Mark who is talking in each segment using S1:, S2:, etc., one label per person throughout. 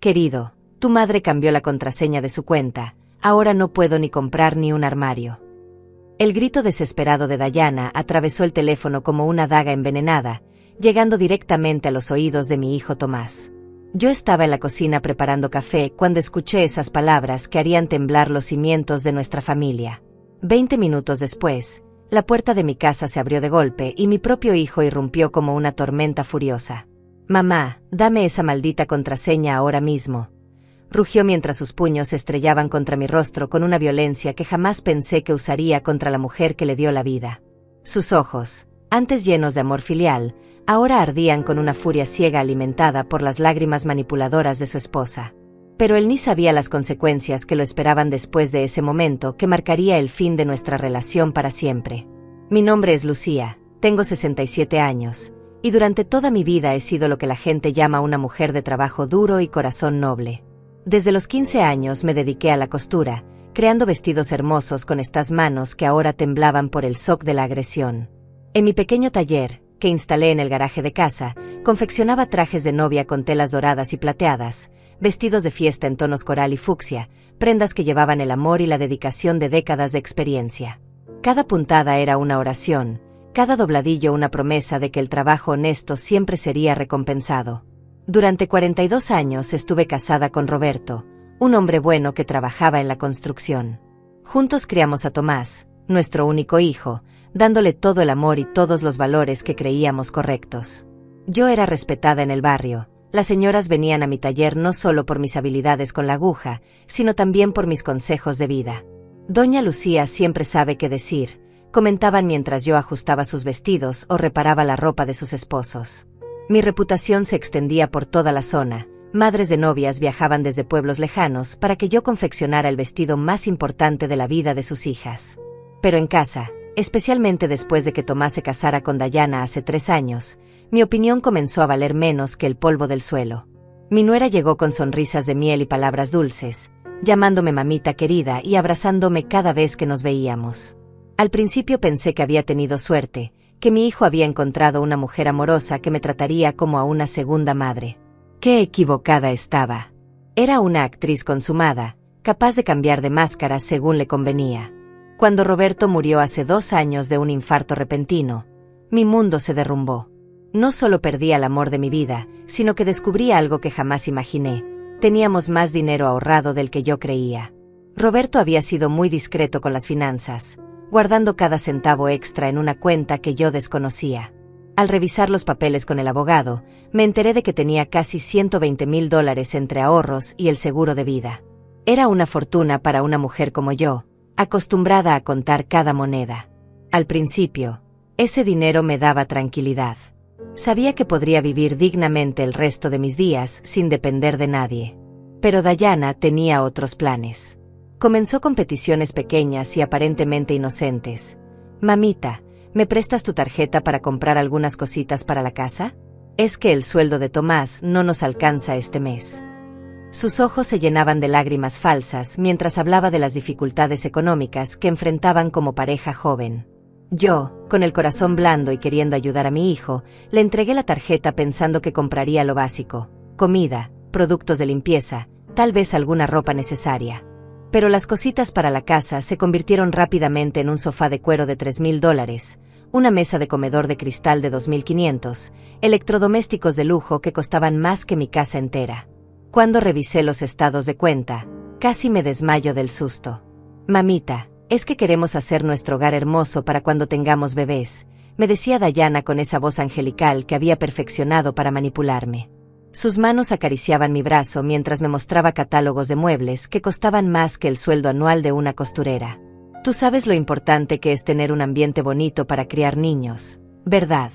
S1: Querido, tu madre cambió la contraseña de su cuenta, ahora no puedo ni comprar ni un armario. El grito desesperado de Dayana atravesó el teléfono como una daga envenenada, llegando directamente a los oídos de mi hijo Tomás. Yo estaba en la cocina preparando café cuando escuché esas palabras que harían temblar los cimientos de nuestra familia. 20 minutos después, la puerta de mi casa se abrió de golpe y mi propio hijo irrumpió como una tormenta furiosa. «Mamá, dame esa maldita contraseña ahora mismo», rugió mientras sus puños se estrellaban contra mi rostro con una violencia que jamás pensé que usaría contra la mujer que le dio la vida. Sus ojos, antes llenos de amor filial, ahora ardían con una furia ciega alimentada por las lágrimas manipuladoras de su esposa. Pero él ni sabía las consecuencias que lo esperaban después de ese momento que marcaría el fin de nuestra relación para siempre. Mi nombre es Lucía, tengo 67 años, y durante toda mi vida he sido lo que la gente llama una mujer de trabajo duro y corazón noble. Desde los 15 años me dediqué a la costura, creando vestidos hermosos con estas manos que ahora temblaban por el shock de la agresión. En mi pequeño taller, que instalé en el garaje de casa, confeccionaba trajes de novia con telas doradas y plateadas, vestidos de fiesta en tonos coral y fucsia, prendas que llevaban el amor y la dedicación de décadas de experiencia. Cada puntada era una oración, cada dobladillo una promesa de que el trabajo honesto siempre sería recompensado. Durante 42 años estuve casada con Roberto, un hombre bueno que trabajaba en la construcción. Juntos criamos a Tomás, nuestro único hijo, dándole todo el amor y todos los valores que creíamos correctos. Yo era respetada en el barrio. Las señoras venían a mi taller no solo por mis habilidades con la aguja, sino también por mis consejos de vida. Doña Lucía siempre sabe qué decir, comentaban mientras yo ajustaba sus vestidos o reparaba la ropa de sus esposos. Mi reputación se extendía por toda la zona. Madres de novias viajaban desde pueblos lejanos para que yo confeccionara el vestido más importante de la vida de sus hijas. Pero en casa, especialmente después de que Tomás se casara con Dayana hace 3 años, mi opinión comenzó a valer menos que el polvo del suelo. Mi nuera llegó con sonrisas de miel y palabras dulces, llamándome mamita querida y abrazándome cada vez que nos veíamos. Al principio pensé que había tenido suerte, que mi hijo había encontrado una mujer amorosa que me trataría como a una segunda madre. ¡Qué equivocada estaba! Era una actriz consumada, capaz de cambiar de máscara según le convenía. Cuando Roberto murió hace 2 años de un infarto repentino, mi mundo se derrumbó. No solo perdí al amor de mi vida, sino que descubrí algo que jamás imaginé. Teníamos más dinero ahorrado del que yo creía. Roberto había sido muy discreto con las finanzas, guardando cada centavo extra en una cuenta que yo desconocía. Al revisar los papeles con el abogado, me enteré de que tenía casi $120,000 entre ahorros y el seguro de vida. Era una fortuna para una mujer como yo, acostumbrada a contar cada moneda. Al principio, ese dinero me daba tranquilidad. Sabía que podría vivir dignamente el resto de mis días sin depender de nadie. Pero Dayana tenía otros planes. Comenzó con peticiones pequeñas y aparentemente inocentes. «Mamita, ¿me prestas tu tarjeta para comprar algunas cositas para la casa? Es que el sueldo de Tomás no nos alcanza este mes». Sus ojos se llenaban de lágrimas falsas mientras hablaba de las dificultades económicas que enfrentaban como pareja joven. Yo, con el corazón blando y queriendo ayudar a mi hijo, le entregué la tarjeta pensando que compraría lo básico: comida, productos de limpieza, tal vez alguna ropa necesaria. Pero las cositas para la casa se convirtieron rápidamente en un sofá de cuero de $3,000, una mesa de comedor de cristal de $2,500, electrodomésticos de lujo que costaban más que mi casa entera. Cuando revisé los estados de cuenta, casi me desmayo del susto. «Mamita, es que queremos hacer nuestro hogar hermoso para cuando tengamos bebés», me decía Dayana con esa voz angelical que había perfeccionado para manipularme. Sus manos acariciaban mi brazo mientras me mostraba catálogos de muebles que costaban más que el sueldo anual de una costurera. «Tú sabes lo importante que es tener un ambiente bonito para criar niños, ¿verdad?».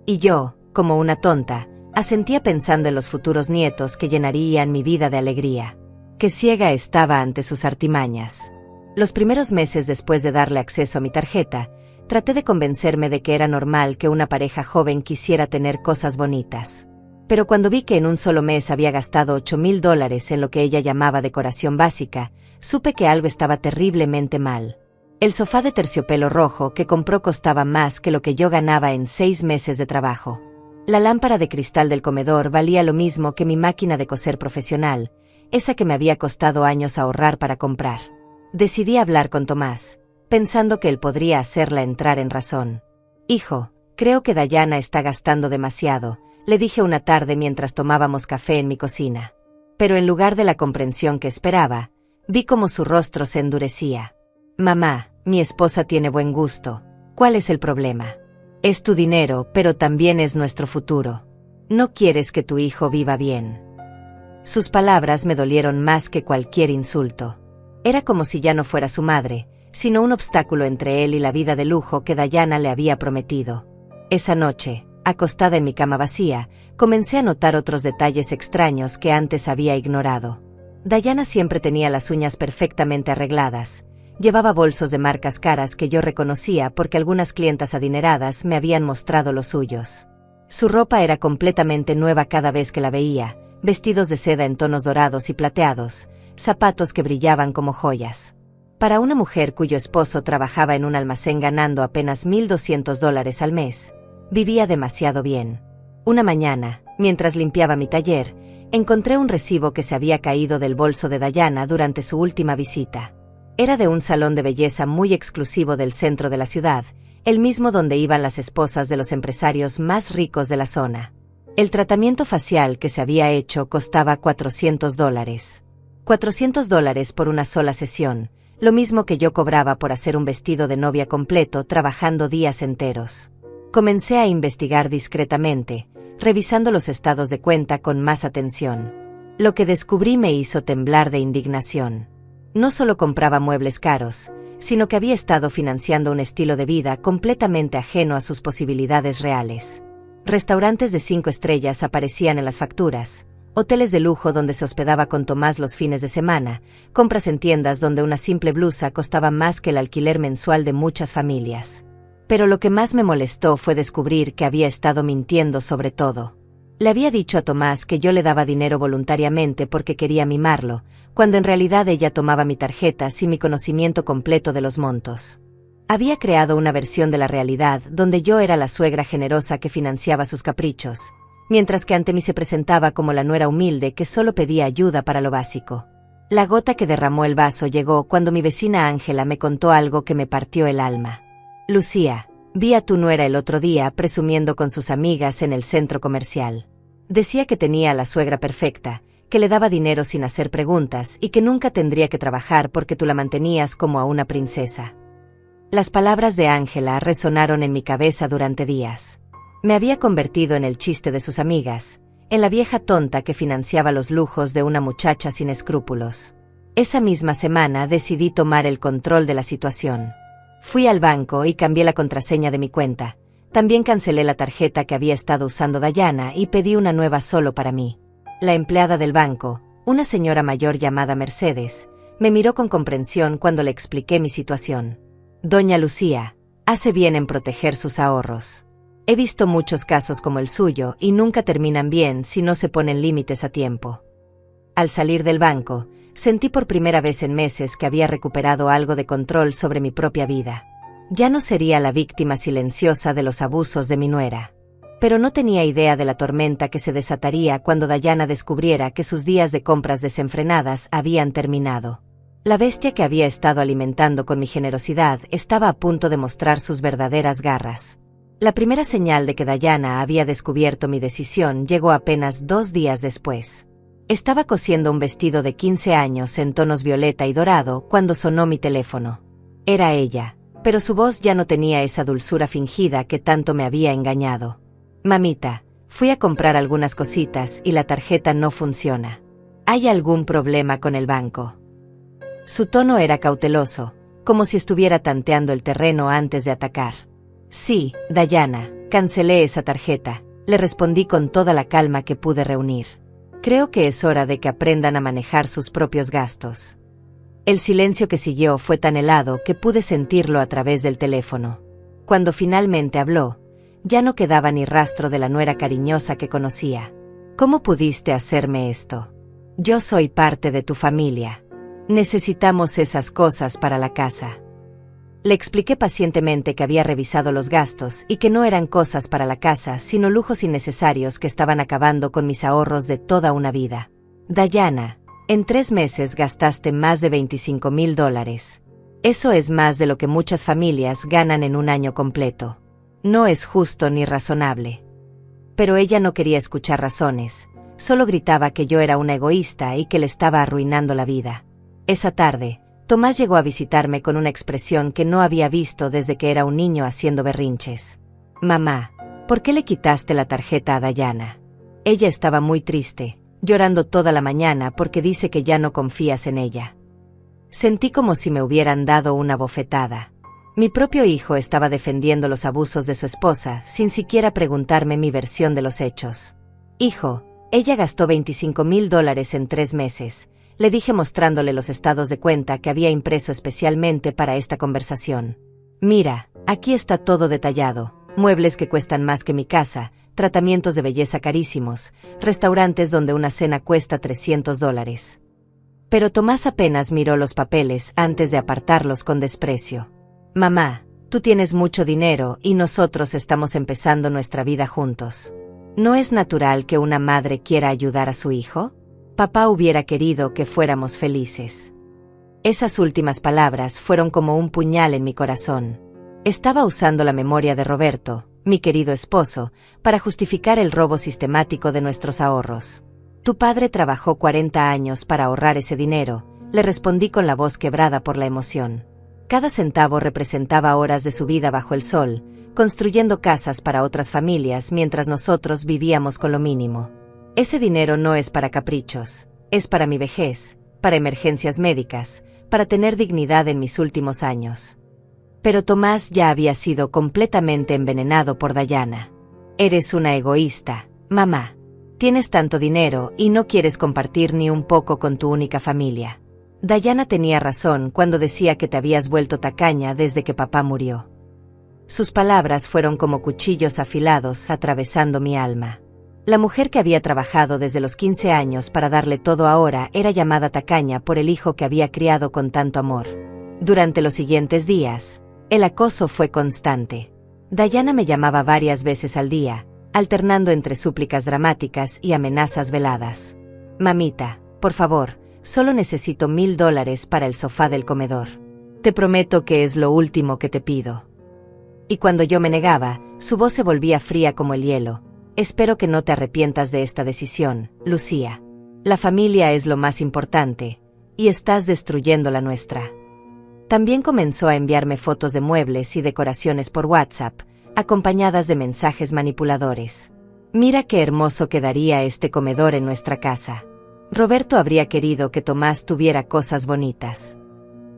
S1: Y yo, como una tonta, asentía pensando en los futuros nietos que llenarían mi vida de alegría. Qué ciega estaba ante sus artimañas. Los primeros meses después de darle acceso a mi tarjeta, traté de convencerme de que era normal que una pareja joven quisiera tener cosas bonitas. Pero cuando vi que en un solo mes había gastado $8,000 en lo que ella llamaba decoración básica, supe que algo estaba terriblemente mal. El sofá de terciopelo rojo que compró costaba más que lo que yo ganaba en 6 meses de trabajo. La lámpara de cristal del comedor valía lo mismo que mi máquina de coser profesional, esa que me había costado años ahorrar para comprar. Decidí hablar con Tomás, pensando que él podría hacerla entrar en razón. «Hijo, creo que Dayana está gastando demasiado», le dije una tarde mientras tomábamos café en mi cocina. Pero en lugar de la comprensión que esperaba, vi cómo su rostro se endurecía. «Mamá, mi esposa tiene buen gusto. ¿Cuál es el problema? Es tu dinero, pero también es nuestro futuro. No quieres que tu hijo viva bien». Sus palabras me dolieron más que cualquier insulto. Era como si ya no fuera su madre, sino un obstáculo entre él y la vida de lujo que Dayana le había prometido. Esa noche, acostada en mi cama vacía, comencé a notar otros detalles extraños que antes había ignorado. Dayana siempre tenía las uñas perfectamente arregladas. Llevaba bolsos de marcas caras que yo reconocía porque algunas clientas adineradas me habían mostrado los suyos. Su ropa era completamente nueva cada vez que la veía, vestidos de seda en tonos dorados y plateados, zapatos que brillaban como joyas. Para una mujer cuyo esposo trabajaba en un almacén ganando apenas $1,200 al mes, vivía demasiado bien. Una mañana, mientras limpiaba mi taller, encontré un recibo que se había caído del bolso de Dayana durante su última visita. Era de un salón de belleza muy exclusivo del centro de la ciudad, el mismo donde iban las esposas de los empresarios más ricos de la zona. El tratamiento facial que se había hecho costaba $400. $400 por una sola sesión, lo mismo que yo cobraba por hacer un vestido de novia completo trabajando días enteros. Comencé a investigar discretamente, revisando los estados de cuenta con más atención. Lo que descubrí me hizo temblar de indignación. No solo compraba muebles caros, sino que había estado financiando un estilo de vida completamente ajeno a sus posibilidades reales. Restaurantes de 5 estrellas aparecían en las facturas, hoteles de lujo donde se hospedaba con Tomás los fines de semana, compras en tiendas donde una simple blusa costaba más que el alquiler mensual de muchas familias. Pero lo que más me molestó fue descubrir que había estado mintiendo sobre todo. Le había dicho a Tomás que yo le daba dinero voluntariamente porque quería mimarlo, cuando en realidad ella tomaba mi tarjeta sin mi conocimiento completo de los montos. Había creado una versión de la realidad donde yo era la suegra generosa que financiaba sus caprichos, mientras que ante mí se presentaba como la nuera humilde que solo pedía ayuda para lo básico. La gota que derramó el vaso llegó cuando mi vecina Ángela me contó algo que me partió el alma. «Lucía, vi a tu nuera el otro día presumiendo con sus amigas en el centro comercial. Decía que tenía a la suegra perfecta, que le daba dinero sin hacer preguntas y que nunca tendría que trabajar porque tú la mantenías como a una princesa». Las palabras de Ángela resonaron en mi cabeza durante días. Me había convertido en el chiste de sus amigas, en la vieja tonta que financiaba los lujos de una muchacha sin escrúpulos. Esa misma semana decidí tomar el control de la situación. Fui al banco y cambié la contraseña de mi cuenta. También cancelé la tarjeta que había estado usando Dayana y pedí una nueva solo para mí. La empleada del banco, una señora mayor llamada Mercedes, me miró con comprensión cuando le expliqué mi situación. «Doña Lucía, hace bien en proteger sus ahorros. He visto muchos casos como el suyo y nunca terminan bien si no se ponen límites a tiempo». Al salir del banco, sentí por primera vez en meses que había recuperado algo de control sobre mi propia vida. Ya no sería la víctima silenciosa de los abusos de mi nuera. Pero no tenía idea de la tormenta que se desataría cuando Dayana descubriera que sus días de compras desenfrenadas habían terminado. La bestia que había estado alimentando con mi generosidad estaba a punto de mostrar sus verdaderas garras. La primera señal de que Dayana había descubierto mi decisión llegó apenas 2 días después. Estaba cosiendo un vestido de 15 años en tonos violeta y dorado cuando sonó mi teléfono. Era ella, pero su voz ya no tenía esa dulzura fingida que tanto me había engañado. «Mamita, fui a comprar algunas cositas y la tarjeta no funciona. ¿Hay algún problema con el banco?». Su tono era cauteloso, como si estuviera tanteando el terreno antes de atacar. «Sí, Dayana, cancelé esa tarjeta», le respondí con toda la calma que pude reunir. «Creo que es hora de que aprendan a manejar sus propios gastos». El silencio que siguió fue tan helado que pude sentirlo a través del teléfono. Cuando finalmente habló, ya no quedaba ni rastro de la nuera cariñosa que conocía. «¿Cómo pudiste hacerme esto? Yo soy parte de tu familia. Necesitamos esas cosas para la casa». Le expliqué pacientemente que había revisado los gastos y que no eran cosas para la casa, sino lujos innecesarios que estaban acabando con mis ahorros de toda una vida. Dayana, en 3 meses gastaste más de $25,000. Eso es más de lo que muchas familias ganan en un año completo. No es justo ni razonable. Pero ella no quería escuchar razones, solo gritaba que yo era una egoísta y que le estaba arruinando la vida. Esa tarde, Tomás llegó a visitarme con una expresión que no había visto desde que era un niño haciendo berrinches. Mamá, ¿por qué le quitaste la tarjeta a Dayana? Ella estaba muy triste, llorando toda la mañana porque dice que ya no confías en ella. Sentí como si me hubieran dado una bofetada. Mi propio hijo estaba defendiendo los abusos de su esposa sin siquiera preguntarme mi versión de los hechos. Hijo, ella gastó $25,000 en 3 meses. Le dije mostrándole los estados de cuenta que había impreso especialmente para esta conversación. Mira, aquí está todo detallado, muebles que cuestan más que mi casa, tratamientos de belleza carísimos, restaurantes donde una cena cuesta $300. Pero Tomás apenas miró los papeles antes de apartarlos con desprecio. Mamá, tú tienes mucho dinero y nosotros estamos empezando nuestra vida juntos. ¿No es natural que una madre quiera ayudar a su hijo? Papá hubiera querido que fuéramos felices. Esas últimas palabras fueron como un puñal en mi corazón. Estaba usando la memoria de Roberto, mi querido esposo, para justificar el robo sistemático de nuestros ahorros. Tu padre trabajó 40 años para ahorrar ese dinero, le respondí con la voz quebrada por la emoción. Cada centavo representaba horas de su vida bajo el sol, construyendo casas para otras familias mientras nosotros vivíamos con lo mínimo. Ese dinero no es para caprichos, es para mi vejez, para emergencias médicas, para tener dignidad en mis últimos años. Pero Tomás ya había sido completamente envenenado por Dayana. Eres una egoísta, mamá. Tienes tanto dinero y no quieres compartir ni un poco con tu única familia. Dayana tenía razón cuando decía que te habías vuelto tacaña desde que papá murió. Sus palabras fueron como cuchillos afilados atravesando mi alma. La mujer que había trabajado desde los 15 años para darle todo ahora era llamada tacaña por el hijo que había criado con tanto amor. Durante los siguientes días, el acoso fue constante. Dayana me llamaba varias veces al día, alternando entre súplicas dramáticas y amenazas veladas. Mamita, por favor, solo necesito $1,000 para el sofá del comedor. Te prometo que es lo último que te pido. Y cuando yo me negaba, su voz se volvía fría como el hielo. Espero que no te arrepientas de esta decisión, Lucía. La familia es lo más importante, y estás destruyendo la nuestra. También comenzó a enviarme fotos de muebles y decoraciones por WhatsApp, acompañadas de mensajes manipuladores. Mira qué hermoso quedaría este comedor en nuestra casa. Roberto habría querido que Tomás tuviera cosas bonitas.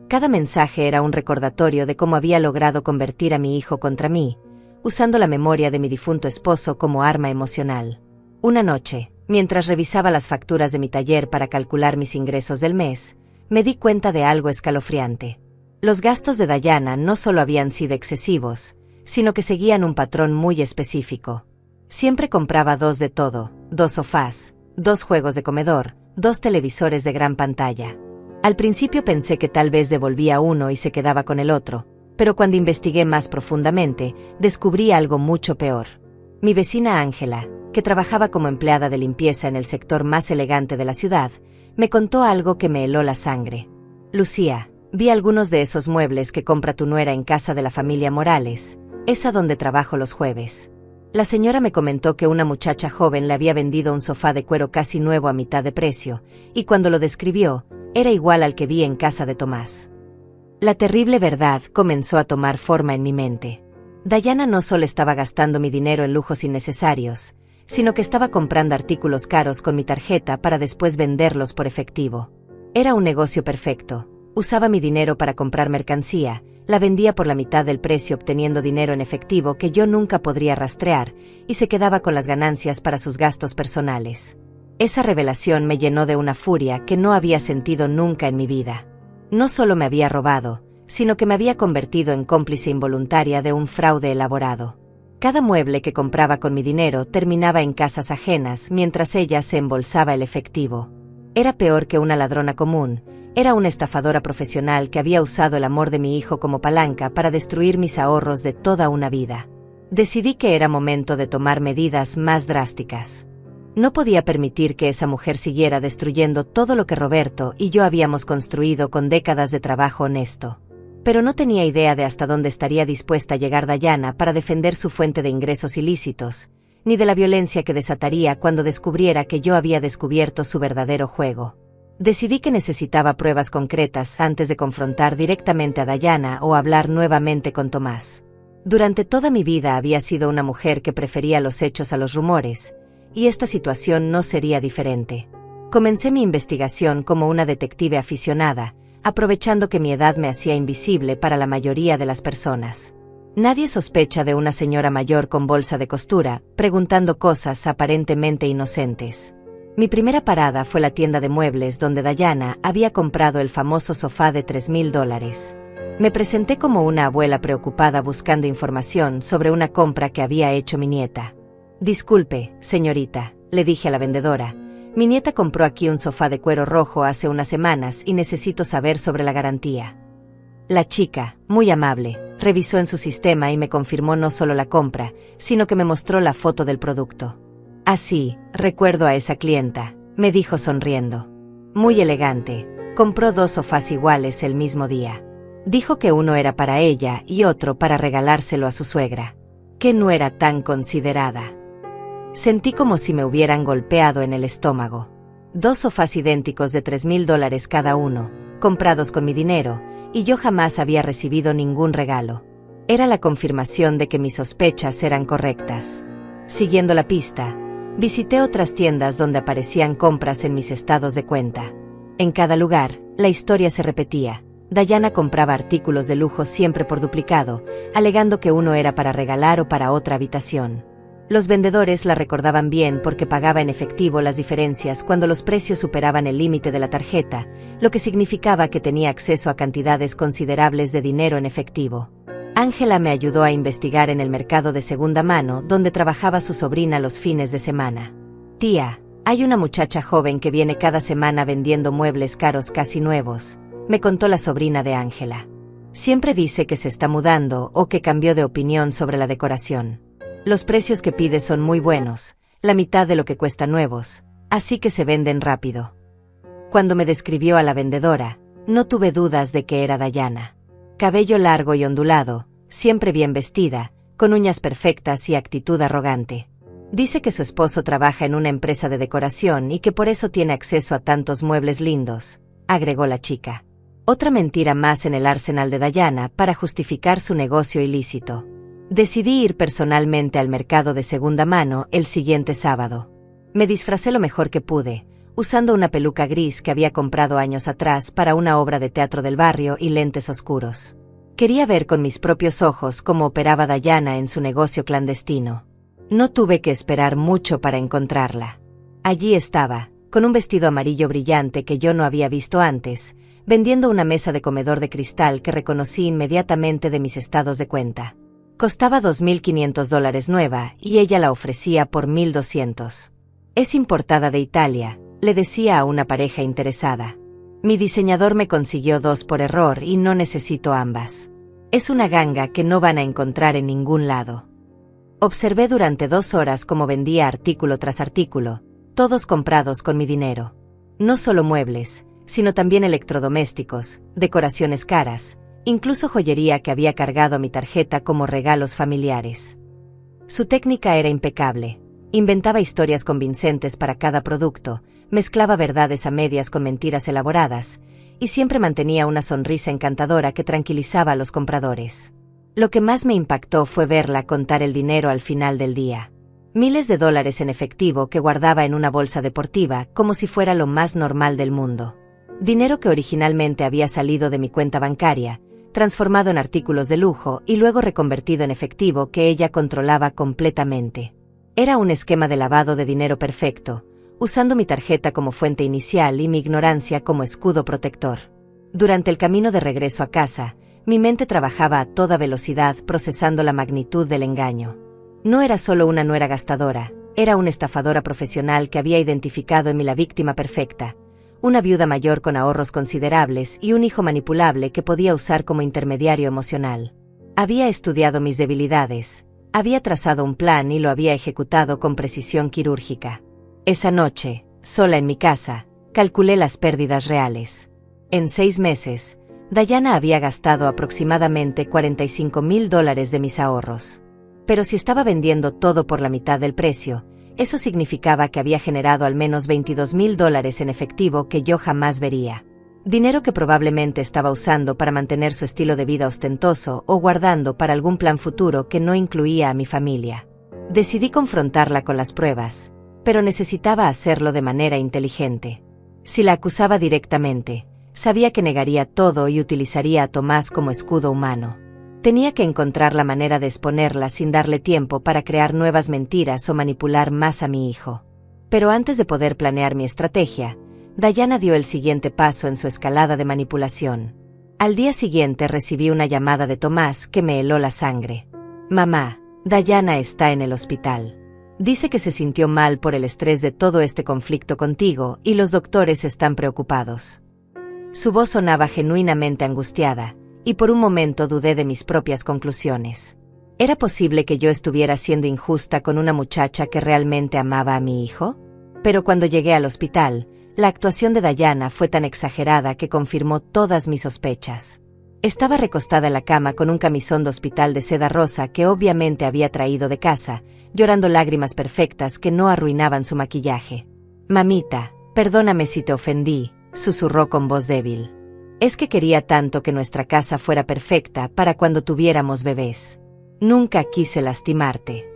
S1: Cada mensaje era un recordatorio de cómo había logrado convertir a mi hijo contra mí, usando la memoria de mi difunto esposo como arma emocional. Una noche, mientras revisaba las facturas de mi taller para calcular mis ingresos del mes, me di cuenta de algo escalofriante. Los gastos de Dayana no solo habían sido excesivos, sino que seguían un patrón muy específico. Siempre compraba 2 de todo, 2 sofás, 2 juegos de comedor, 2 televisores de gran pantalla. Al principio pensé que tal vez devolvía uno y se quedaba con el otro, pero cuando investigué más profundamente, descubrí algo mucho peor. Mi vecina Ángela, que trabajaba como empleada de limpieza en el sector más elegante de la ciudad, me contó algo que me heló la sangre. Lucía, vi algunos de esos muebles que compra tu nuera en casa de la familia Morales, esa donde trabajo los jueves. La señora me comentó que una muchacha joven le había vendido un sofá de cuero casi nuevo a mitad de precio, y cuando lo describió, era igual al que vi en casa de Tomás. La terrible verdad comenzó a tomar forma en mi mente. Dayana no solo estaba gastando mi dinero en lujos innecesarios, sino que estaba comprando artículos caros con mi tarjeta para después venderlos por efectivo. Era un negocio perfecto. Usaba mi dinero para comprar mercancía, la vendía por la mitad del precio obteniendo dinero en efectivo que yo nunca podría rastrear, y se quedaba con las ganancias para sus gastos personales. Esa revelación me llenó de una furia que no había sentido nunca en mi vida. No solo me había robado, sino que me había convertido en cómplice involuntaria de un fraude elaborado. Cada mueble que compraba con mi dinero terminaba en casas ajenas mientras ella se embolsaba el efectivo. Era peor que una ladrona común, Era una estafadora profesional que había usado el amor de mi hijo como palanca para destruir mis ahorros de toda una vida. Decidí que era momento de tomar medidas más drásticas. No podía permitir que esa mujer siguiera destruyendo todo lo que Roberto y yo habíamos construido con décadas de trabajo honesto. Pero no tenía idea de hasta dónde estaría dispuesta a llegar Dayana para defender su fuente de ingresos ilícitos, ni de la violencia que desataría cuando descubriera que yo había descubierto su verdadero juego. Decidí que necesitaba pruebas concretas antes de confrontar directamente a Dayana o hablar nuevamente con Tomás. Durante toda mi vida había sido una mujer que prefería los hechos a los rumores, y esta situación no sería diferente. Comencé mi investigación como una detective aficionada, aprovechando que mi edad me hacía invisible para la mayoría de las personas. Nadie sospecha de una señora mayor con bolsa de costura, preguntando cosas aparentemente inocentes. Mi primera parada fue la tienda de muebles donde Dayana había comprado el famoso sofá de $3,000. Me presenté como una abuela preocupada buscando información sobre una compra que había hecho mi nieta. «Disculpe, señorita», le dije a la vendedora. «Mi nieta compró aquí un sofá de cuero rojo hace unas semanas y necesito saber sobre la garantía». La chica, muy amable, revisó en su sistema y me confirmó no solo la compra, sino que me mostró la foto del producto. «Ah, sí, recuerdo a esa clienta», me dijo sonriendo. «Muy elegante. Compró 2 sofás iguales el mismo día. Dijo que uno era para ella y otro para regalárselo a su suegra. Que no era tan considerada». Sentí como si me hubieran golpeado en el estómago. 2 sofás idénticos de $3,000 cada uno, comprados con mi dinero, y yo jamás había recibido ningún regalo. Era la confirmación de que mis sospechas eran correctas. Siguiendo la pista, visité otras tiendas donde aparecían compras en mis estados de cuenta. En cada lugar, la historia se repetía. Dayana compraba artículos de lujo siempre por duplicado, alegando que uno era para regalar o para otra habitación. Los vendedores la recordaban bien porque pagaba en efectivo las diferencias cuando los precios superaban el límite de la tarjeta, lo que significaba que tenía acceso a cantidades considerables de dinero en efectivo. Ángela me ayudó a investigar en el mercado de segunda mano donde trabajaba su sobrina los fines de semana. «Tía, hay una muchacha joven que viene cada semana vendiendo muebles caros casi nuevos», me contó la sobrina de Ángela. «Siempre dice que se está mudando o que cambió de opinión sobre la decoración. Los precios que pide son muy buenos, la mitad de lo que cuestan nuevos, así que se venden rápido». Cuando me describió a la vendedora, no tuve dudas de que era Dayana. Cabello largo y ondulado, siempre bien vestida, con uñas perfectas y actitud arrogante. Dice que su esposo trabaja en una empresa de decoración y que por eso tiene acceso a tantos muebles lindos, agregó la chica. Otra mentira más en el arsenal de Dayana para justificar su negocio ilícito. Decidí ir personalmente al mercado de segunda mano el siguiente sábado. Me disfracé lo mejor que pude, usando una peluca gris que había comprado años atrás para una obra de teatro del barrio y lentes oscuros. Quería ver con mis propios ojos cómo operaba Dayana en su negocio clandestino. No tuve que esperar mucho para encontrarla. Allí estaba, con un vestido amarillo brillante que yo no había visto antes, vendiendo una mesa de comedor de cristal que reconocí inmediatamente de mis estados de cuenta. Costaba $2,500 nueva y ella la ofrecía por $1,200. «Es importada de Italia», le decía a una pareja interesada. «Mi diseñador me consiguió 2 por error y no necesito ambas. Es una ganga que no van a encontrar en ningún lado». Observé durante 2 horas cómo vendía artículo tras artículo, todos comprados con mi dinero. No solo muebles, sino también electrodomésticos, decoraciones caras, incluso joyería que había cargado a mi tarjeta como regalos familiares. Su técnica era impecable. Inventaba historias convincentes para cada producto, mezclaba verdades a medias con mentiras elaboradas, y siempre mantenía una sonrisa encantadora que tranquilizaba a los compradores. Lo que más me impactó fue verla contar el dinero al final del día. Miles de dólares en efectivo que guardaba en una bolsa deportiva como si fuera lo más normal del mundo. Dinero que originalmente había salido de mi cuenta bancaria, transformado en artículos de lujo y luego reconvertido en efectivo que ella controlaba completamente. Era un esquema de lavado de dinero perfecto, usando mi tarjeta como fuente inicial y mi ignorancia como escudo protector. Durante el camino de regreso a casa, mi mente trabajaba a toda velocidad procesando la magnitud del engaño. No era solo una nuera gastadora, era una estafadora profesional que había identificado en mí la víctima perfecta, una viuda mayor con ahorros considerables y un hijo manipulable que podía usar como intermediario emocional. Había estudiado mis debilidades, había trazado un plan y lo había ejecutado con precisión quirúrgica. Esa noche, sola en mi casa, calculé las pérdidas reales. En 6 meses, Dayana había gastado aproximadamente $45,000 de mis ahorros. Pero si estaba vendiendo todo por la mitad del precio, eso significaba que había generado al menos $22,000 en efectivo que yo jamás vería. Dinero que probablemente estaba usando para mantener su estilo de vida ostentoso o guardando para algún plan futuro que no incluía a mi familia. Decidí confrontarla con las pruebas, pero necesitaba hacerlo de manera inteligente. Si la acusaba directamente, sabía que negaría todo y utilizaría a Tomás como escudo humano. Tenía que encontrar la manera de exponerla sin darle tiempo para crear nuevas mentiras o manipular más a mi hijo. Pero antes de poder planear mi estrategia, Dayana dio el siguiente paso en su escalada de manipulación. Al día siguiente recibí una llamada de Tomás que me heló la sangre. «Mamá, Dayana está en el hospital. Dice que se sintió mal por el estrés de todo este conflicto contigo y los doctores están preocupados». Su voz sonaba genuinamente angustiada, y por un momento dudé de mis propias conclusiones. ¿Era posible que yo estuviera siendo injusta con una muchacha que realmente amaba a mi hijo? Pero cuando llegué al hospital, la actuación de Dayana fue tan exagerada que confirmó todas mis sospechas. Estaba recostada en la cama con un camisón de hospital de seda rosa que obviamente había traído de casa, llorando lágrimas perfectas que no arruinaban su maquillaje. «Mamita, perdóname si te ofendí», susurró con voz débil. «Es que quería tanto que nuestra casa fuera perfecta para cuando tuviéramos bebés. Nunca quise lastimarte».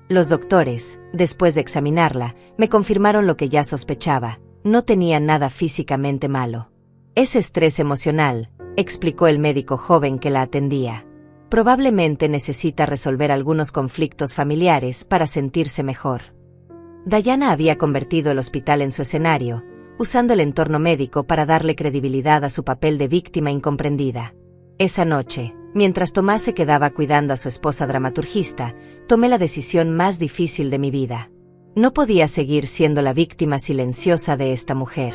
S1: Los doctores, después de examinarla, me confirmaron lo que ya sospechaba: no tenía nada físicamente malo. «Es estrés emocional», explicó el médico joven que la atendía. «Probablemente necesita resolver algunos conflictos familiares para sentirse mejor». Dayana había convertido el hospital en su escenario, usando el entorno médico para darle credibilidad a su papel de víctima incomprendida. Esa noche, mientras Tomás se quedaba cuidando a su esposa dramaturgista, tomé la decisión más difícil de mi vida. No podía seguir siendo la víctima silenciosa de esta mujer.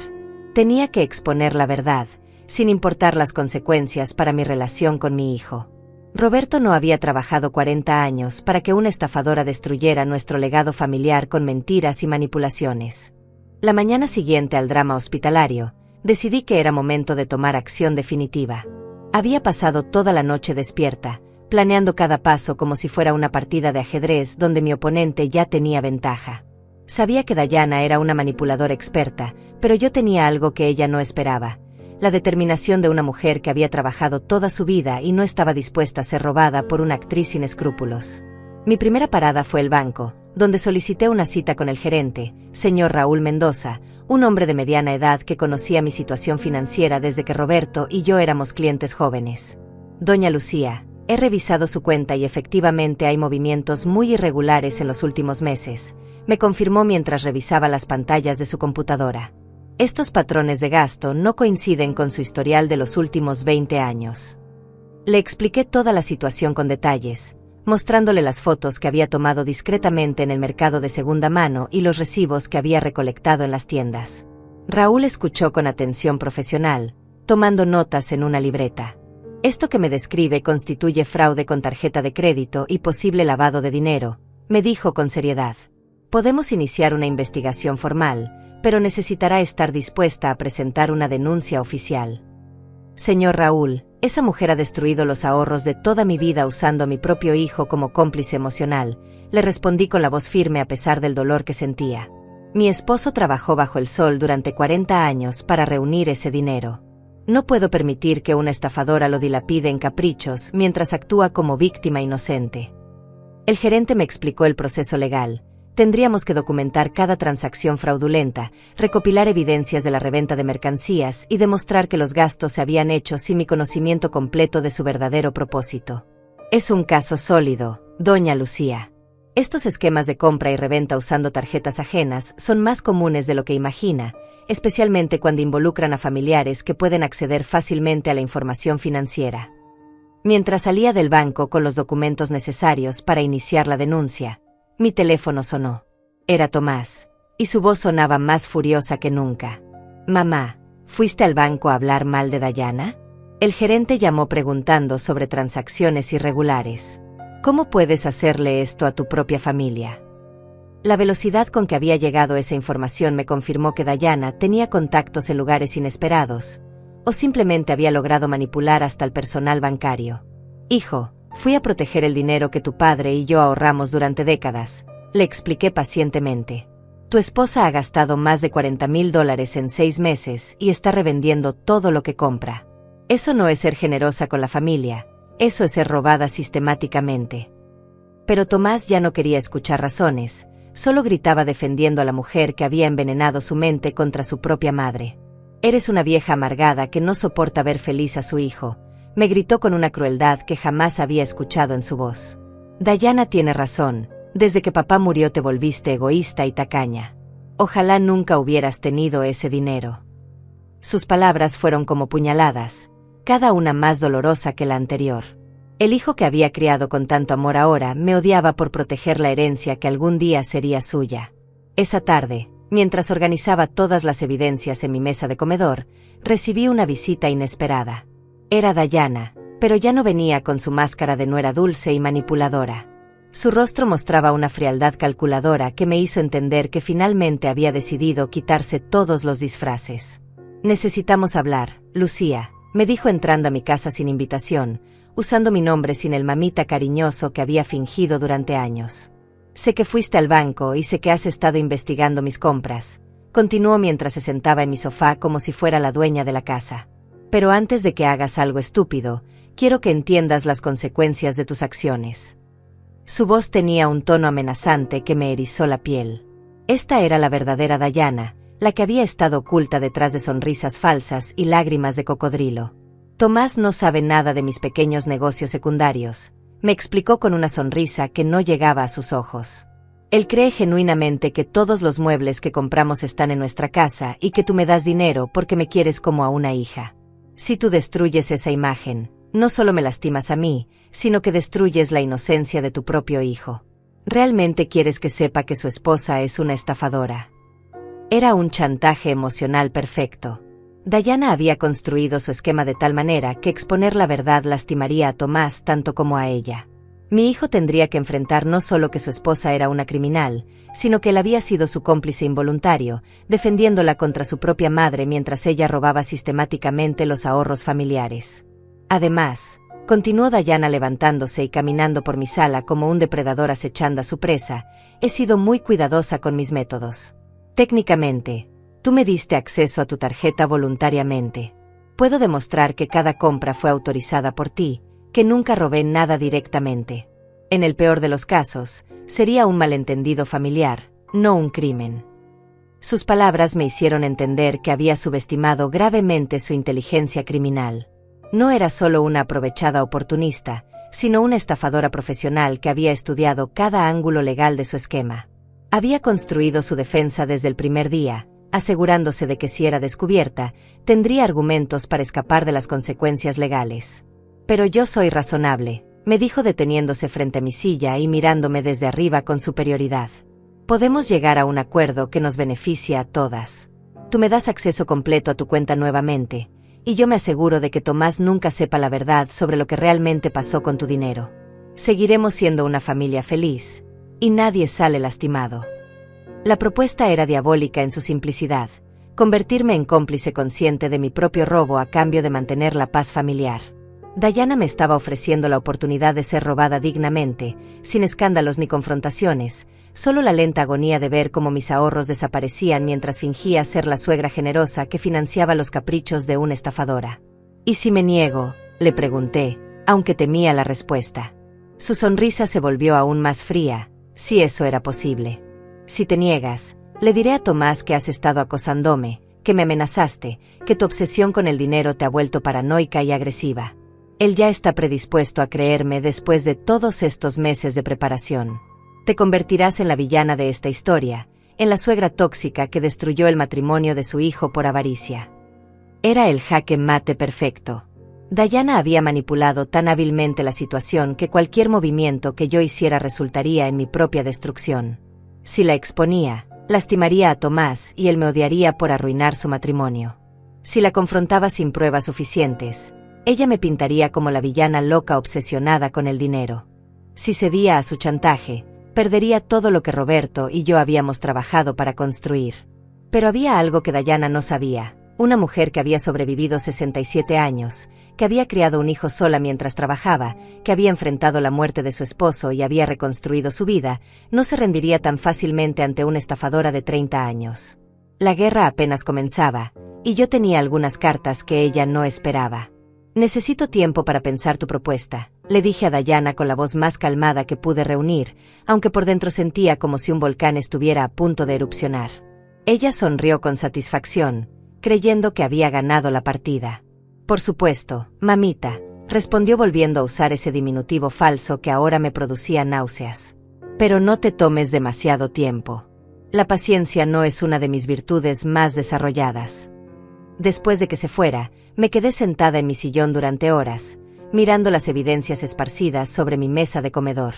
S1: Tenía que exponer la verdad, sin importar las consecuencias para mi relación con mi hijo. Roberto no había trabajado 40 años para que una estafadora destruyera nuestro legado familiar con mentiras y manipulaciones. La mañana siguiente al drama hospitalario, decidí que era momento de tomar acción definitiva. Había pasado toda la noche despierta, planeando cada paso como si fuera una partida de ajedrez donde mi oponente ya tenía ventaja. Sabía que Dayana era una manipuladora experta, pero yo tenía algo que ella no esperaba: la determinación de una mujer que había trabajado toda su vida y no estaba dispuesta a ser robada por una actriz sin escrúpulos. Mi primera parada fue el banco, donde solicité una cita con el gerente, señor Raúl Mendoza, un hombre de mediana edad que conocía mi situación financiera desde que Roberto y yo éramos clientes jóvenes. «Doña Lucía, he revisado su cuenta y efectivamente hay movimientos muy irregulares en los últimos meses», me confirmó mientras revisaba las pantallas de su computadora. «Estos patrones de gasto no coinciden con su historial de los últimos 20 años». Le expliqué toda la situación con detalles, mostrándole las fotos que había tomado discretamente en el mercado de segunda mano y los recibos que había recolectado en las tiendas. Raúl escuchó con atención profesional, tomando notas en una libreta. «Esto que me describe constituye fraude con tarjeta de crédito y posible lavado de dinero», me dijo con seriedad. «Podemos iniciar una investigación formal, pero necesitará estar dispuesta a presentar una denuncia oficial». «Señor Raúl, esa mujer ha destruido los ahorros de toda mi vida usando a mi propio hijo como cómplice emocional», le respondí con la voz firme a pesar del dolor que sentía. «Mi esposo trabajó bajo el sol durante 40 años para reunir ese dinero. No puedo permitir que una estafadora lo dilapide en caprichos mientras actúa como víctima inocente». El gerente me explicó el proceso legal. Tendríamos que documentar cada transacción fraudulenta, recopilar evidencias de la reventa de mercancías y demostrar que los gastos se habían hecho sin mi conocimiento completo de su verdadero propósito. «Es un caso sólido, doña Lucía. Estos esquemas de compra y reventa usando tarjetas ajenas son más comunes de lo que imagina, especialmente cuando involucran a familiares que pueden acceder fácilmente a la información financiera». Mientras salía del banco con los documentos necesarios para iniciar la denuncia, mi teléfono sonó. Era Tomás, y su voz sonaba más furiosa que nunca. Mamá, ¿fuiste al banco a hablar mal de Dayana? El gerente llamó preguntando sobre transacciones irregulares. ¿Cómo puedes hacerle esto a tu propia familia? La velocidad con que había llegado esa información me confirmó que Dayana tenía contactos en lugares inesperados, o simplemente había logrado manipular hasta el personal bancario. Hijo, fui a proteger el dinero que tu padre y yo ahorramos durante décadas, le expliqué pacientemente. Tu esposa ha gastado más de $40,000 en 6 meses y está revendiendo todo lo que compra. Eso no es ser generosa con la familia, eso es ser robada sistemáticamente. Pero Tomás ya no quería escuchar razones, solo gritaba defendiendo a la mujer que había envenenado su mente contra su propia madre. Eres una vieja amargada que no soporta ver feliz a su hijo, me gritó con una crueldad que jamás había escuchado en su voz. Dayana tiene razón, desde que papá murió te volviste egoísta y tacaña. Ojalá nunca hubieras tenido ese dinero. Sus palabras fueron como puñaladas, cada una más dolorosa que la anterior. El hijo que había criado con tanto amor ahora me odiaba por proteger la herencia que algún día sería suya. Esa tarde, mientras organizaba todas las evidencias en mi mesa de comedor, recibí una visita inesperada. Era Dayana, pero ya no venía con su máscara de nuera dulce y manipuladora. Su rostro mostraba una frialdad calculadora que me hizo entender que finalmente había decidido quitarse todos los disfraces. Necesitamos hablar, Lucía, me dijo entrando a mi casa sin invitación, usando mi nombre sin el mamita cariñoso que había fingido durante años. Sé que fuiste al banco y sé que has estado investigando mis compras, continuó mientras se sentaba en mi sofá como si fuera la dueña de la casa. Pero antes de que hagas algo estúpido, quiero que entiendas las consecuencias de tus acciones. Su voz tenía un tono amenazante que me erizó la piel. Esta era la verdadera Dayana, la que había estado oculta detrás de sonrisas falsas y lágrimas de cocodrilo. Tomás no sabe nada de mis pequeños negocios secundarios, me explicó con una sonrisa que no llegaba a sus ojos. Él cree genuinamente que todos los muebles que compramos están en nuestra casa y que tú me das dinero porque me quieres como a una hija. Si tú destruyes esa imagen, no solo me lastimas a mí, sino que destruyes la inocencia de tu propio hijo. ¿Realmente quieres que sepa que su esposa es una estafadora? Era un chantaje emocional perfecto. Dayana había construido su esquema de tal manera que exponer la verdad lastimaría a Tomás tanto como a ella. Mi hijo tendría que enfrentar no solo que su esposa era una criminal, sino que él había sido su cómplice involuntario, defendiéndola contra su propia madre mientras ella robaba sistemáticamente los ahorros familiares. Además, continuó Dayana levantándose y caminando por mi sala como un depredador acechando a su presa, he sido muy cuidadosa con mis métodos. Técnicamente, tú me diste acceso a tu tarjeta voluntariamente. Puedo demostrar que cada compra fue autorizada por ti, que nunca robé nada directamente. En el peor de los casos, sería un malentendido familiar, no un crimen. Sus palabras me hicieron entender que había subestimado gravemente su inteligencia criminal. No era solo una aprovechada oportunista, sino una estafadora profesional que había estudiado cada ángulo legal de su esquema. Había construido su defensa desde el primer día, asegurándose de que si era descubierta, tendría argumentos para escapar de las consecuencias legales. Pero yo soy razonable, me dijo deteniéndose frente a mi silla y mirándome desde arriba con superioridad. Podemos llegar a un acuerdo que nos beneficie a todas. Tú me das acceso completo a tu cuenta nuevamente, y yo me aseguro de que Tomás nunca sepa la verdad sobre lo que realmente pasó con tu dinero. Seguiremos siendo una familia feliz, y nadie sale lastimado. La propuesta era diabólica en su simplicidad, convertirme en cómplice consciente de mi propio robo a cambio de mantener la paz familiar. Dayana me estaba ofreciendo la oportunidad de ser robada dignamente, sin escándalos ni confrontaciones, solo la lenta agonía de ver cómo mis ahorros desaparecían mientras fingía ser la suegra generosa que financiaba los caprichos de una estafadora. ¿Y si me niego?, le pregunté, aunque temía la respuesta. Su sonrisa se volvió aún más fría, si eso era posible. Si te niegas, le diré a Tomás que has estado acosándome, que me amenazaste, que tu obsesión con el dinero te ha vuelto paranoica y agresiva. Él ya está predispuesto a creerme después de todos estos meses de preparación. Te convertirás en la villana de esta historia, en la suegra tóxica que destruyó el matrimonio de su hijo por avaricia. Era el jaque mate perfecto. Dayana había manipulado tan hábilmente la situación que cualquier movimiento que yo hiciera resultaría en mi propia destrucción. Si la exponía, Lastimaría a Tomás y él me odiaría por arruinar su matrimonio. Si la confrontaba sin pruebas suficientes, ella me pintaría como la villana loca obsesionada con el dinero. Si cedía a su chantaje, perdería todo lo que Roberto y yo habíamos trabajado para construir. Pero había algo que Dayana no sabía. Una mujer que había sobrevivido 67 años, que había criado un hijo sola mientras trabajaba, que había enfrentado la muerte de su esposo y había reconstruido su vida, no se rendiría tan fácilmente ante una estafadora de 30 años. La guerra apenas comenzaba, y yo tenía algunas cartas que ella no esperaba. Necesito tiempo para pensar tu propuesta, le dije a Dayana con la voz más calmada que pude reunir, aunque por dentro sentía como si un volcán estuviera a punto de erupcionar. Ella sonrió con satisfacción, creyendo que había ganado la partida. Por supuesto, mamita, respondió volviendo a usar ese diminutivo falso que ahora me producía náuseas. Pero no te tomes demasiado tiempo. La paciencia no es una de mis virtudes más desarrolladas. Después de que se fuera, me quedé sentada en mi sillón durante horas, mirando las evidencias esparcidas sobre mi mesa de comedor.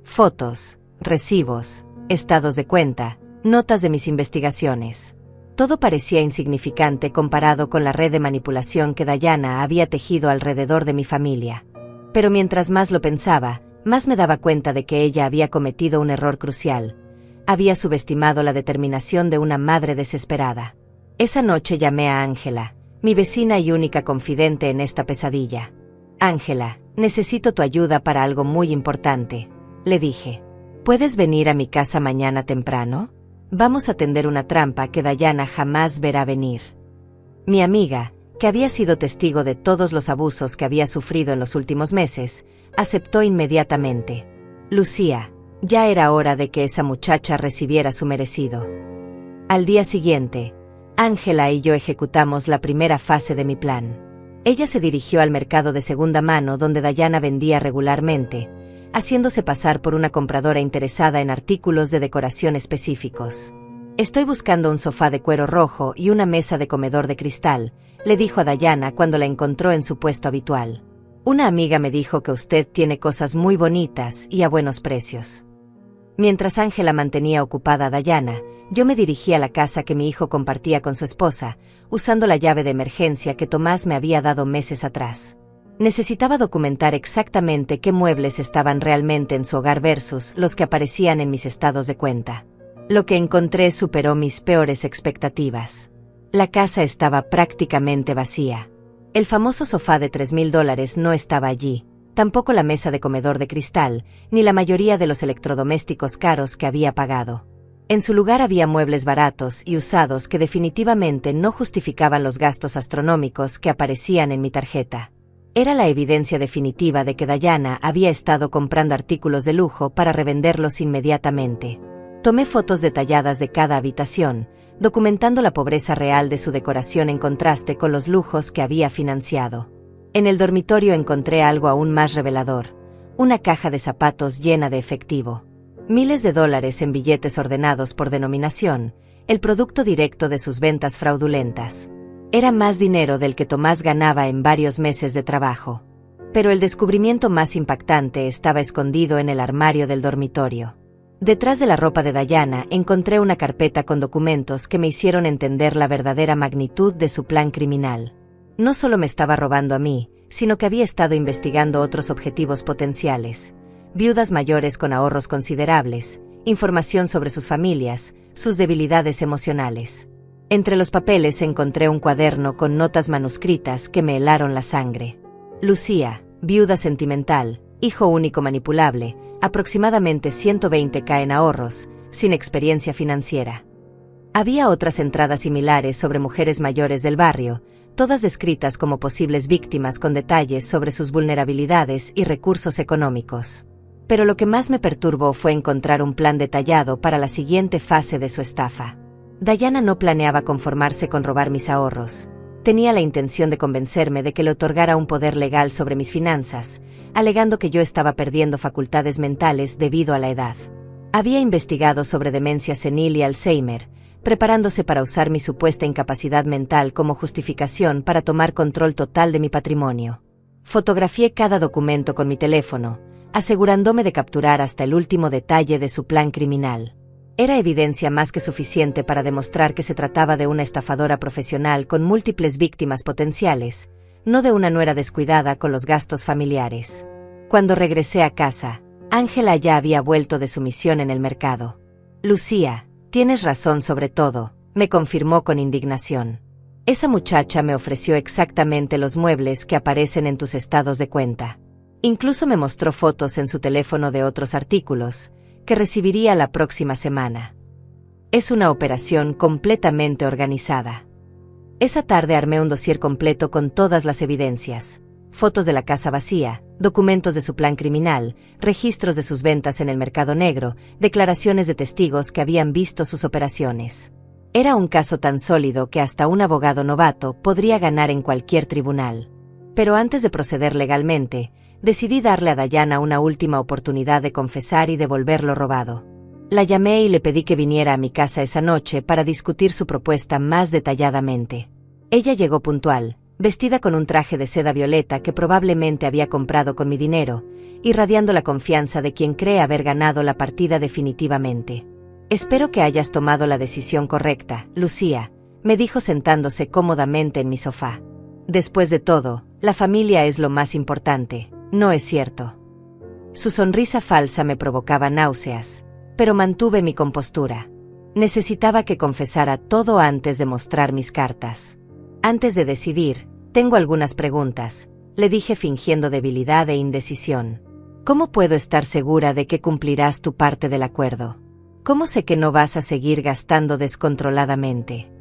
S1: Fotos, recibos, estados de cuenta, notas de mis investigaciones. Todo parecía insignificante comparado con la red de manipulación que Dayana había tejido alrededor de mi familia. Pero mientras más lo pensaba, más me daba cuenta de que ella había cometido un error crucial. Había subestimado la determinación de una madre desesperada. Esa noche llamé a Ángela, mi vecina y única confidente en esta pesadilla. Ángela, necesito tu ayuda para algo muy importante, le dije. ¿Puedes venir a mi casa mañana temprano? Vamos a tender una trampa que Dayana jamás verá venir. Mi amiga, que había sido testigo de todos los abusos que había sufrido en los últimos meses, aceptó inmediatamente. Lucía, ya era hora de que esa muchacha recibiera su merecido. Al día siguiente, Ángela y yo ejecutamos la primera fase de mi plan. Ella se dirigió al mercado de segunda mano donde Dayana vendía regularmente, haciéndose pasar por una compradora interesada en artículos de decoración específicos. Estoy buscando un sofá de cuero rojo y una mesa de comedor de cristal, le dijo a Dayana cuando la encontró en su puesto habitual. Una amiga me dijo que usted tiene cosas muy bonitas y a buenos precios. Mientras Ángela mantenía ocupada a Dayana, yo me dirigí a la casa que mi hijo compartía con su esposa, usando la llave de emergencia que Tomás me había dado meses atrás. Necesitaba documentar exactamente qué muebles estaban realmente en su hogar versus los que aparecían en mis estados de cuenta. Lo que encontré superó mis peores expectativas. La casa estaba prácticamente vacía. El famoso sofá de $3,000 no estaba allí, tampoco la mesa de comedor de cristal, ni la mayoría de los electrodomésticos caros que había pagado. En su lugar había muebles baratos y usados que definitivamente no justificaban los gastos astronómicos que aparecían en mi tarjeta. Era la evidencia definitiva de que Dayana había estado comprando artículos de lujo para revenderlos inmediatamente. Tomé fotos detalladas de cada habitación, documentando la pobreza real de su decoración en contraste con los lujos que había financiado. En el dormitorio encontré algo aún más revelador: una caja de zapatos llena de efectivo. Miles de dólares en billetes ordenados por denominación, el producto directo de sus ventas fraudulentas. Era más dinero del que Tomás ganaba en varios meses de trabajo. Pero el descubrimiento más impactante estaba escondido en el armario del dormitorio. Detrás de la ropa de Dayana encontré una carpeta con documentos que me hicieron entender la verdadera magnitud de su plan criminal. No solo me estaba robando a mí, sino que había estado investigando otros objetivos potenciales: viudas mayores con ahorros considerables, información sobre sus familias, sus debilidades emocionales. Entre los papeles encontré un cuaderno con notas manuscritas que me helaron la sangre. Lucía, viuda sentimental, hijo único manipulable, aproximadamente 120K en ahorros, sin experiencia financiera. Había otras entradas similares sobre mujeres mayores del barrio, todas descritas como posibles víctimas con detalles sobre sus vulnerabilidades y recursos económicos. Pero lo que más me perturbó fue encontrar un plan detallado para la siguiente fase de su estafa. Dayana no planeaba conformarse con robar mis ahorros. Tenía la intención de convencerme de que le otorgara un poder legal sobre mis finanzas, alegando que yo estaba perdiendo facultades mentales debido a la edad. Había investigado sobre demencia senil y Alzheimer, preparándose para usar mi supuesta incapacidad mental como justificación para tomar control total de mi patrimonio. Fotografié cada documento con mi teléfono, asegurándome de capturar hasta el último detalle de su plan criminal. Era evidencia más que suficiente para demostrar que se trataba de una estafadora profesional con múltiples víctimas potenciales, no de una nuera descuidada con los gastos familiares. Cuando regresé a casa, Ángela ya había vuelto de su misión en el mercado. Lucía, tienes razón sobre todo, me confirmó con indignación. Esa muchacha me ofreció exactamente los muebles que aparecen en tus estados de cuenta. Incluso me mostró fotos en su teléfono de otros artículos, que recibiría la próxima semana. Es una operación completamente organizada. Esa tarde armé un dossier completo con todas las evidencias, fotos de la casa vacía, documentos de su plan criminal, registros de sus ventas en el mercado negro, declaraciones de testigos que habían visto sus operaciones. Era un caso tan sólido que hasta un abogado novato podría ganar en cualquier tribunal. Pero antes de proceder legalmente, decidí darle a Dayana una última oportunidad de confesar y devolver lo robado. La llamé y le pedí que viniera a mi casa esa noche para discutir su propuesta más detalladamente. Ella llegó puntual, vestida con un traje de seda violeta que probablemente había comprado con mi dinero, irradiando la confianza de quien cree haber ganado la partida definitivamente. Espero que hayas tomado la decisión correcta, Lucía, me dijo sentándose cómodamente en mi sofá. Después de todo, la familia es lo más importante, ¿no es cierto? Su sonrisa falsa me provocaba náuseas, pero mantuve mi compostura. Necesitaba que confesara todo antes de mostrar mis cartas. Antes de decidir, tengo algunas preguntas, le dije fingiendo debilidad e indecisión. ¿Cómo puedo estar segura de que cumplirás tu parte del acuerdo? ¿Cómo sé que no vas a seguir gastando descontroladamente?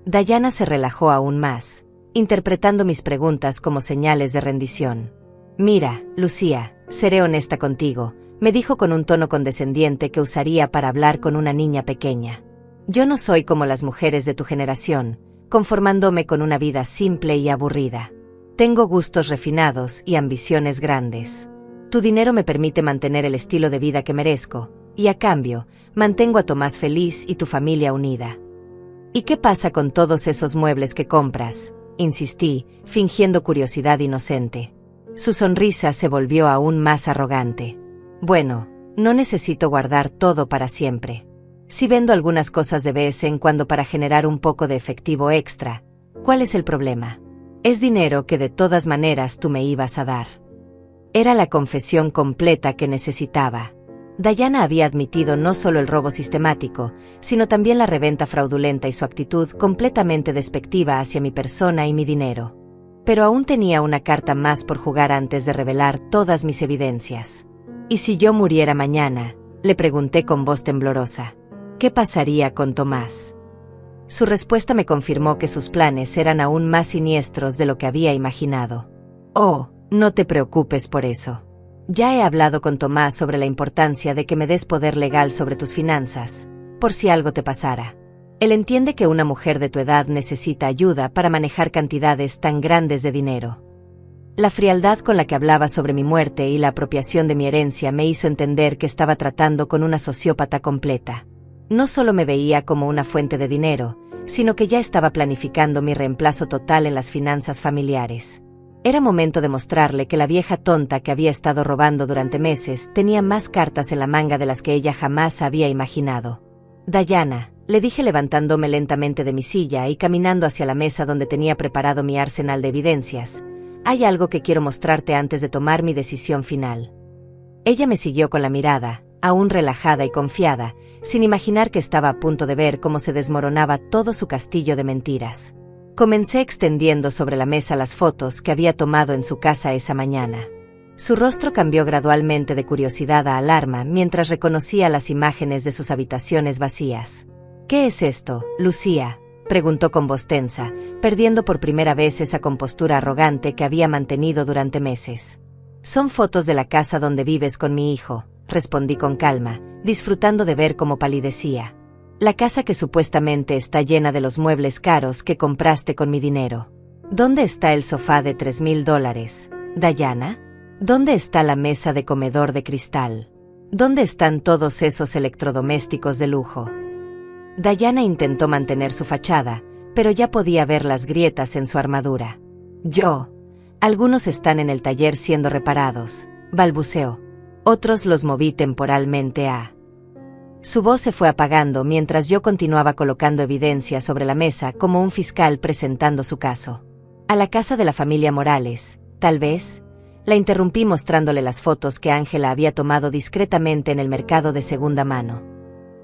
S1: Dayana se relajó aún más, interpretando mis preguntas como señales de rendición. Mira, Lucía, seré honesta contigo, me dijo con un tono condescendiente que usaría para hablar con una niña pequeña. Yo no soy como las mujeres de tu generación, conformándome con una vida simple y aburrida. Tengo gustos refinados y ambiciones grandes. Tu dinero me permite mantener el estilo de vida que merezco, y a cambio, mantengo a Tomás feliz y tu familia unida. ¿Y qué pasa con todos esos muebles que compras? Insistí, fingiendo curiosidad inocente. Su sonrisa se volvió aún más arrogante. Bueno, no necesito guardar todo para siempre. Si vendo algunas cosas de vez en cuando para generar un poco de efectivo extra, ¿cuál es el problema? Es dinero que de todas maneras tú me ibas a dar. Era la confesión completa que necesitaba. Dayana había admitido no solo el robo sistemático, sino también la reventa fraudulenta y su actitud completamente despectiva hacia mi persona y mi dinero. Pero aún tenía una carta más por jugar antes de revelar todas mis evidencias. ¿Y si yo muriera mañana?, le pregunté con voz temblorosa. ¿Qué pasaría con Tomás? Su respuesta me confirmó que sus planes eran aún más siniestros de lo que había imaginado. Oh, no te preocupes por eso. Ya he hablado con Tomás sobre la importancia de que me des poder legal sobre tus finanzas, por si algo te pasara. Él entiende que una mujer de tu edad necesita ayuda para manejar cantidades tan grandes de dinero. La frialdad con la que hablaba sobre mi muerte y la apropiación de mi herencia me hizo entender que estaba tratando con una sociópata completa. No solo me veía como una fuente de dinero, sino que ya estaba planificando mi reemplazo total en las finanzas familiares. Era momento de mostrarle que la vieja tonta que había estado robando durante meses tenía más cartas en la manga de las que ella jamás había imaginado. Dayana, le dije levantándome lentamente de mi silla y caminando hacia la mesa donde tenía preparado mi arsenal de evidencias. Hay algo que quiero mostrarte antes de tomar mi decisión final. Ella me siguió con la mirada, aún relajada y confiada, sin imaginar que estaba a punto de ver cómo se desmoronaba todo su castillo de mentiras. Comencé extendiendo sobre la mesa las fotos que había tomado en su casa esa mañana. Su rostro cambió gradualmente de curiosidad a alarma mientras reconocía las imágenes de sus habitaciones vacías. ¿Qué es esto, Lucía?, preguntó con voz tensa, perdiendo por primera vez esa compostura arrogante que había mantenido durante meses. Son fotos de la casa donde vives con mi hijo, respondí con calma, disfrutando de ver cómo palidecía. La casa que supuestamente está llena de los muebles caros que compraste con mi dinero. ¿Dónde está el sofá de $3,000, Dayana? ¿Dónde está la mesa de comedor de cristal? ¿Dónde están todos esos electrodomésticos de lujo? Dayana intentó mantener su fachada, pero ya podía ver las grietas en su armadura. Algunos están en el taller siendo reparados, balbuceó. Otros los moví temporalmente a... Su voz se fue apagando mientras yo continuaba colocando evidencia sobre la mesa como un fiscal presentando su caso. A la casa de la familia Morales, tal vez. La interrumpí mostrándole las fotos que Ángela había tomado discretamente en el mercado de segunda mano.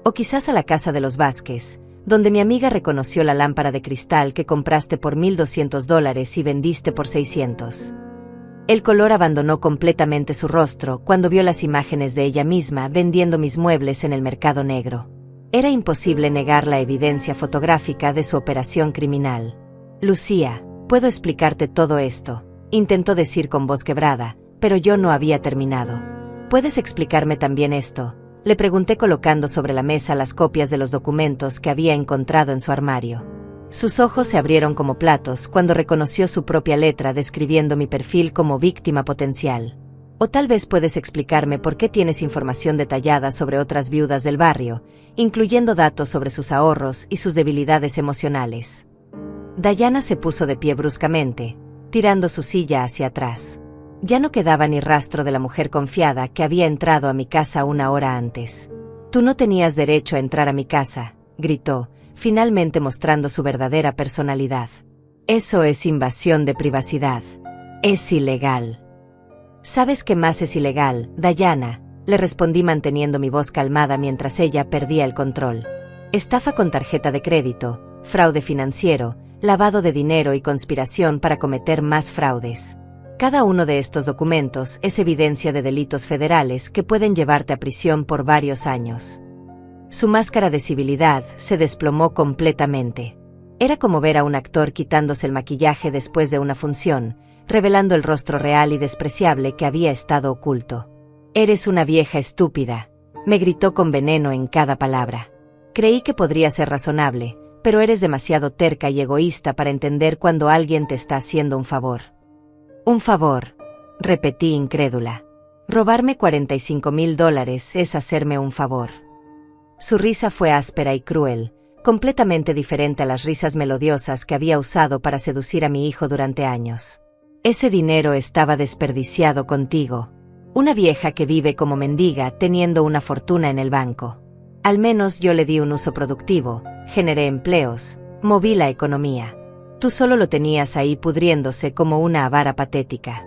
S1: O quizás a la casa de los Vázquez, donde mi amiga reconoció la lámpara de cristal que compraste por $1,200 y vendiste por 600. El color abandonó completamente su rostro cuando vio las imágenes de ella misma vendiendo mis muebles en el mercado negro. Era imposible negar la evidencia fotográfica de su operación criminal. Lucía, puedo explicarte todo esto, intentó decir con voz quebrada, pero yo no había terminado. ¿Puedes explicarme también esto?, le pregunté colocando sobre la mesa las copias de los documentos que había encontrado en su armario. Sus ojos se abrieron como platos cuando reconoció su propia letra describiendo mi perfil como víctima potencial. O tal vez puedes explicarme por qué tienes información detallada sobre otras viudas del barrio, incluyendo datos sobre sus ahorros y sus debilidades emocionales. Dayana se puso de pie bruscamente, tirando su silla hacia atrás. Ya no quedaba ni rastro de la mujer confiada que había entrado a mi casa una hora antes. Tú no tenías derecho a entrar a mi casa, gritó, finalmente mostrando su verdadera personalidad. Eso es invasión de privacidad. Es ilegal. ¿Sabes qué más es ilegal, Dayana?, le respondí manteniendo mi voz calmada mientras ella perdía el control. Estafa con tarjeta de crédito, fraude financiero, lavado de dinero y conspiración para cometer más fraudes. Cada uno de estos documentos es evidencia de delitos federales que pueden llevarte a prisión por varios años. Su máscara de civilidad se desplomó completamente. Era como ver a un actor quitándose el maquillaje después de una función, revelando el rostro real y despreciable que había estado oculto. «Eres una vieja estúpida», me gritó con veneno en cada palabra. Creí que podría ser razonable, pero eres demasiado terca y egoísta para entender cuando alguien te está haciendo un favor. «¿Un favor?», repetí incrédula. «Robarme $45,000 es hacerme un favor». Su risa fue áspera y cruel, completamente diferente a las risas melodiosas que había usado para seducir a mi hijo durante años. Ese dinero estaba desperdiciado contigo. Una vieja que vive como mendiga teniendo una fortuna en el banco. Al menos yo le di un uso productivo, generé empleos, moví la economía. Tú solo lo tenías ahí pudriéndose como una avara patética.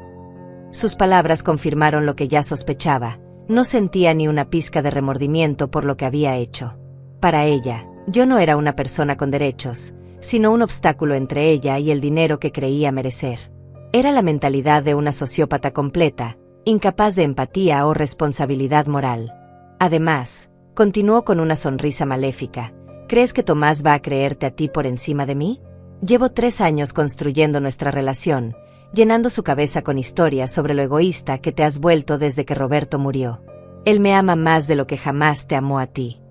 S1: Sus palabras confirmaron lo que ya sospechaba. No sentía ni una pizca de remordimiento por lo que había hecho. Para ella, yo no era una persona con derechos, sino un obstáculo entre ella y el dinero que creía merecer. Era la mentalidad de una sociópata completa, incapaz de empatía o responsabilidad moral. Además, continuó con una sonrisa maléfica, ¿crees que Tomás va a creerte a ti por encima de mí? Llevo 3 años construyendo nuestra relación, llenando su cabeza con historias sobre lo egoísta que te has vuelto desde que Roberto murió. Él me ama más de lo que jamás te amó a ti.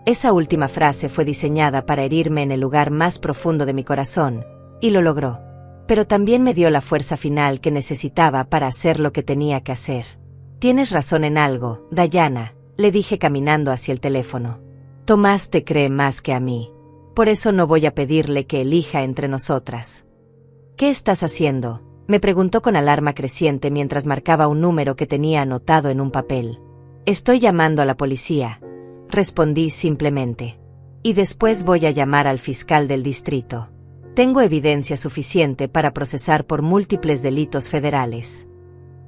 S1: Esa última frase fue diseñada para herirme en el lugar más profundo de mi corazón, y lo logró. Pero también me dio la fuerza final que necesitaba para hacer lo que tenía que hacer. Tienes razón en algo, Dayana, le dije caminando hacia el teléfono. Tomás te cree más que a mí. Por eso no voy a pedirle que elija entre nosotras. ¿Qué estás haciendo?, me preguntó con alarma creciente mientras marcaba un número que tenía anotado en un papel. Estoy llamando a la policía, respondí simplemente. Y después voy a llamar al fiscal del distrito. Tengo evidencia suficiente para procesar por múltiples delitos federales.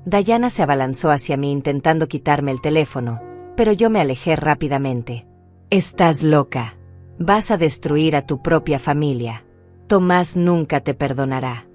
S1: Dayana se abalanzó hacia mí intentando quitarme el teléfono, pero yo me alejé rápidamente. Estás loca. Vas a destruir a tu propia familia. Tomás nunca te perdonará.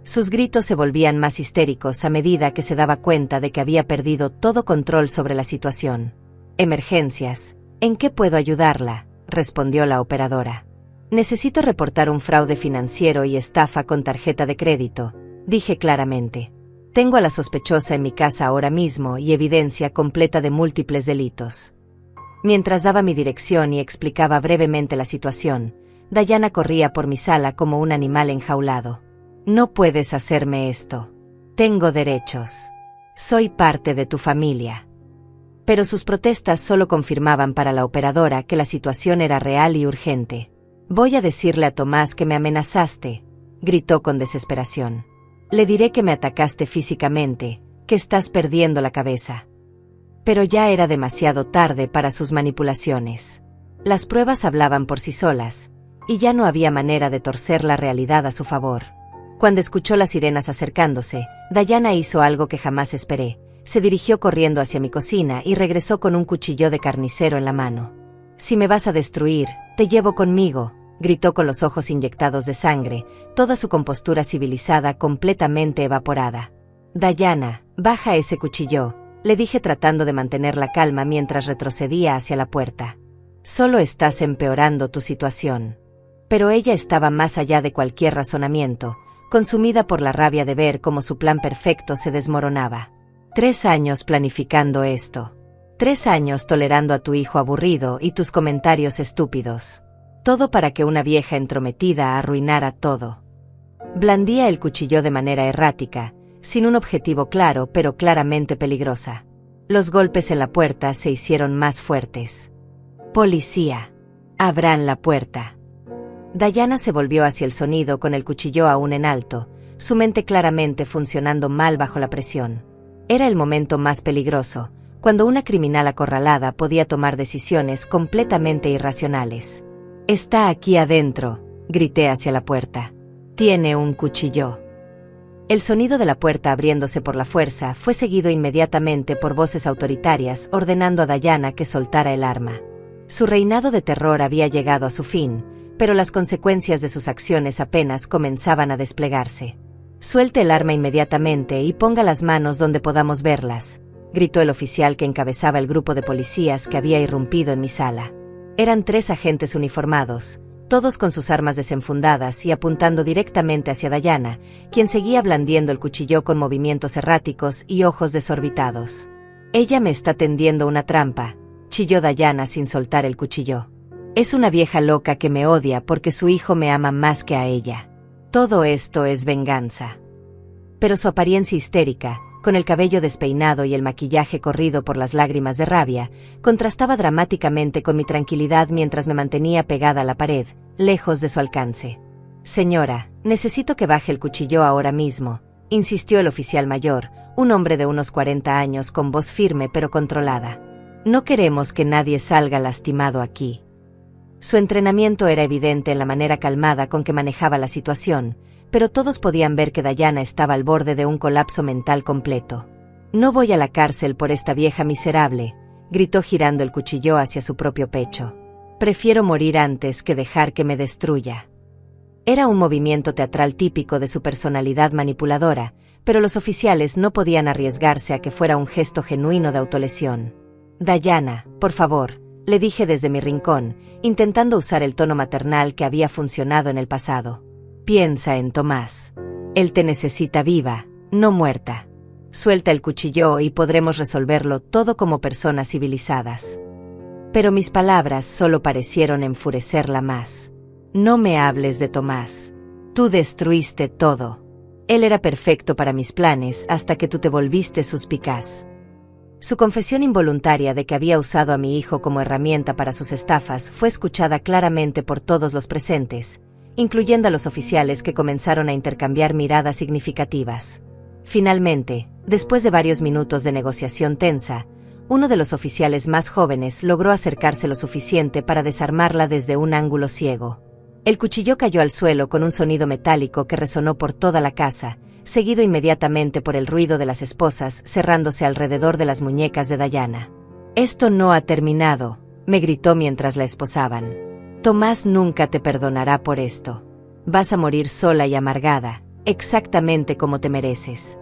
S1: Sus gritos se volvían más histéricos a medida que se daba cuenta de que había perdido todo control sobre la situación. Emergencias. ¿En qué puedo ayudarla?, respondió la operadora. Necesito reportar un fraude financiero y estafa con tarjeta de crédito, dije claramente. Tengo a la sospechosa en mi casa ahora mismo y evidencia completa de múltiples delitos. Mientras daba mi dirección y explicaba brevemente la situación, Dayana corría por mi sala como un animal enjaulado. No puedes hacerme esto. Tengo derechos. Soy parte de tu familia. Pero sus protestas solo confirmaban para la operadora que la situación era real y urgente. Voy a decirle a Tomás que me amenazaste, gritó con desesperación. Le diré que me atacaste físicamente, que estás perdiendo la cabeza. Pero ya era demasiado tarde para sus manipulaciones. Las pruebas hablaban por sí solas, y ya no había manera de torcer la realidad a su favor. Cuando escuchó las sirenas acercándose, Dayana hizo algo que jamás esperé. Se dirigió corriendo hacia mi cocina y regresó con un cuchillo de carnicero en la mano. «Si me vas a destruir, te llevo conmigo», gritó con los ojos inyectados de sangre, toda su compostura civilizada completamente evaporada. «Dayana, baja ese cuchillo», le dije tratando de mantener la calma mientras retrocedía hacia la puerta. «Solo estás empeorando tu situación». Pero ella estaba más allá de cualquier razonamiento, consumida por la rabia de ver cómo su plan perfecto se desmoronaba. 3 años planificando esto. 3 años tolerando a tu hijo aburrido y tus comentarios estúpidos. Todo para que una vieja entrometida arruinara todo. Blandía el cuchillo de manera errática, sin un objetivo claro pero claramente peligrosa. Los golpes en la puerta se hicieron más fuertes. «Policía. Abran la puerta». Dayana se volvió hacia el sonido con el cuchillo aún en alto, su mente claramente funcionando mal bajo la presión. Era el momento más peligroso, cuando una criminal acorralada podía tomar decisiones completamente irracionales. «Está aquí adentro», grité hacia la puerta. «Tiene un cuchillo». El sonido de la puerta abriéndose por la fuerza fue seguido inmediatamente por voces autoritarias ordenando a Dayana que soltara el arma. Su reinado de terror había llegado a su fin, pero las consecuencias de sus acciones apenas comenzaban a desplegarse. «Suelte el arma inmediatamente y ponga las manos donde podamos verlas», gritó el oficial que encabezaba el grupo de policías que había irrumpido en mi sala. Eran 3 agentes uniformados, todos con sus armas desenfundadas y apuntando directamente hacia Dayana, quien seguía blandiendo el cuchillo con movimientos erráticos y ojos desorbitados. «Ella me está tendiendo una trampa», chilló Dayana sin soltar el cuchillo. «Es una vieja loca que me odia porque su hijo me ama más que a ella. Todo esto es venganza». Pero su apariencia histérica, con el cabello despeinado y el maquillaje corrido por las lágrimas de rabia, contrastaba dramáticamente con mi tranquilidad mientras me mantenía pegada a la pared, lejos de su alcance. «Señora, necesito que baje el cuchillo ahora mismo», insistió el oficial mayor, un hombre de unos 40 años con voz firme pero controlada. «No queremos que nadie salga lastimado aquí». Su entrenamiento era evidente en la manera calmada con que manejaba la situación, pero todos podían ver que Dayana estaba al borde de un colapso mental completo. «No voy a la cárcel por esta vieja miserable», gritó girando el cuchillo hacia su propio pecho. «Prefiero morir antes que dejar que me destruya». Era un movimiento teatral típico de su personalidad manipuladora, pero los oficiales no podían arriesgarse a que fuera un gesto genuino de autolesión. «Dayana, por favor», le dije desde mi rincón, intentando usar el tono maternal que había funcionado en el pasado. «Piensa en Tomás. Él te necesita viva, no muerta. Suelta el cuchillo y podremos resolverlo todo como personas civilizadas». Pero mis palabras solo parecieron enfurecerla más. «No me hables de Tomás. Tú destruiste todo. Él era perfecto para mis planes hasta que tú te volviste suspicaz». Su confesión involuntaria de que había usado a mi hijo como herramienta para sus estafas fue escuchada claramente por todos los presentes, incluyendo a los oficiales que comenzaron a intercambiar miradas significativas. Finalmente, después de varios minutos de negociación tensa, uno de los oficiales más jóvenes logró acercarse lo suficiente para desarmarla desde un ángulo ciego. El cuchillo cayó al suelo con un sonido metálico que resonó por toda la casa, seguido inmediatamente por el ruido de las esposas cerrándose alrededor de las muñecas de Dayana. «Esto no ha terminado», me gritó mientras la esposaban. «Tomás nunca te perdonará por esto. Vas a morir sola y amargada, exactamente como te mereces».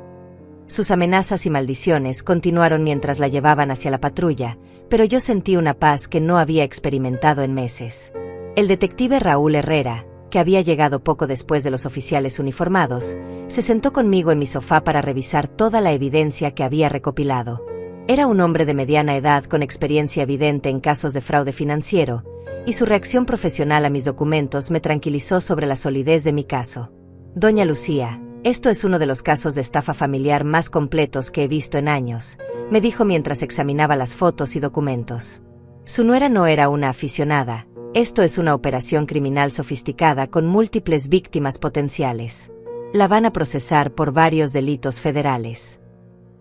S1: Sus amenazas y maldiciones continuaron mientras la llevaban hacia la patrulla, pero yo sentí una paz que no había experimentado en meses. El detective Raúl Herrera, que había llegado poco después de los oficiales uniformados, se sentó conmigo en mi sofá para revisar toda la evidencia que había recopilado. Era un hombre de mediana edad con experiencia evidente en casos de fraude financiero, y su reacción profesional a mis documentos me tranquilizó sobre la solidez de mi caso. «Doña Lucía, esto es uno de los casos de estafa familiar más completos que he visto en años», me dijo mientras examinaba las fotos y documentos. Su nuera no era una aficionada. Esto es una operación criminal sofisticada con múltiples víctimas potenciales. La van a procesar por varios delitos federales.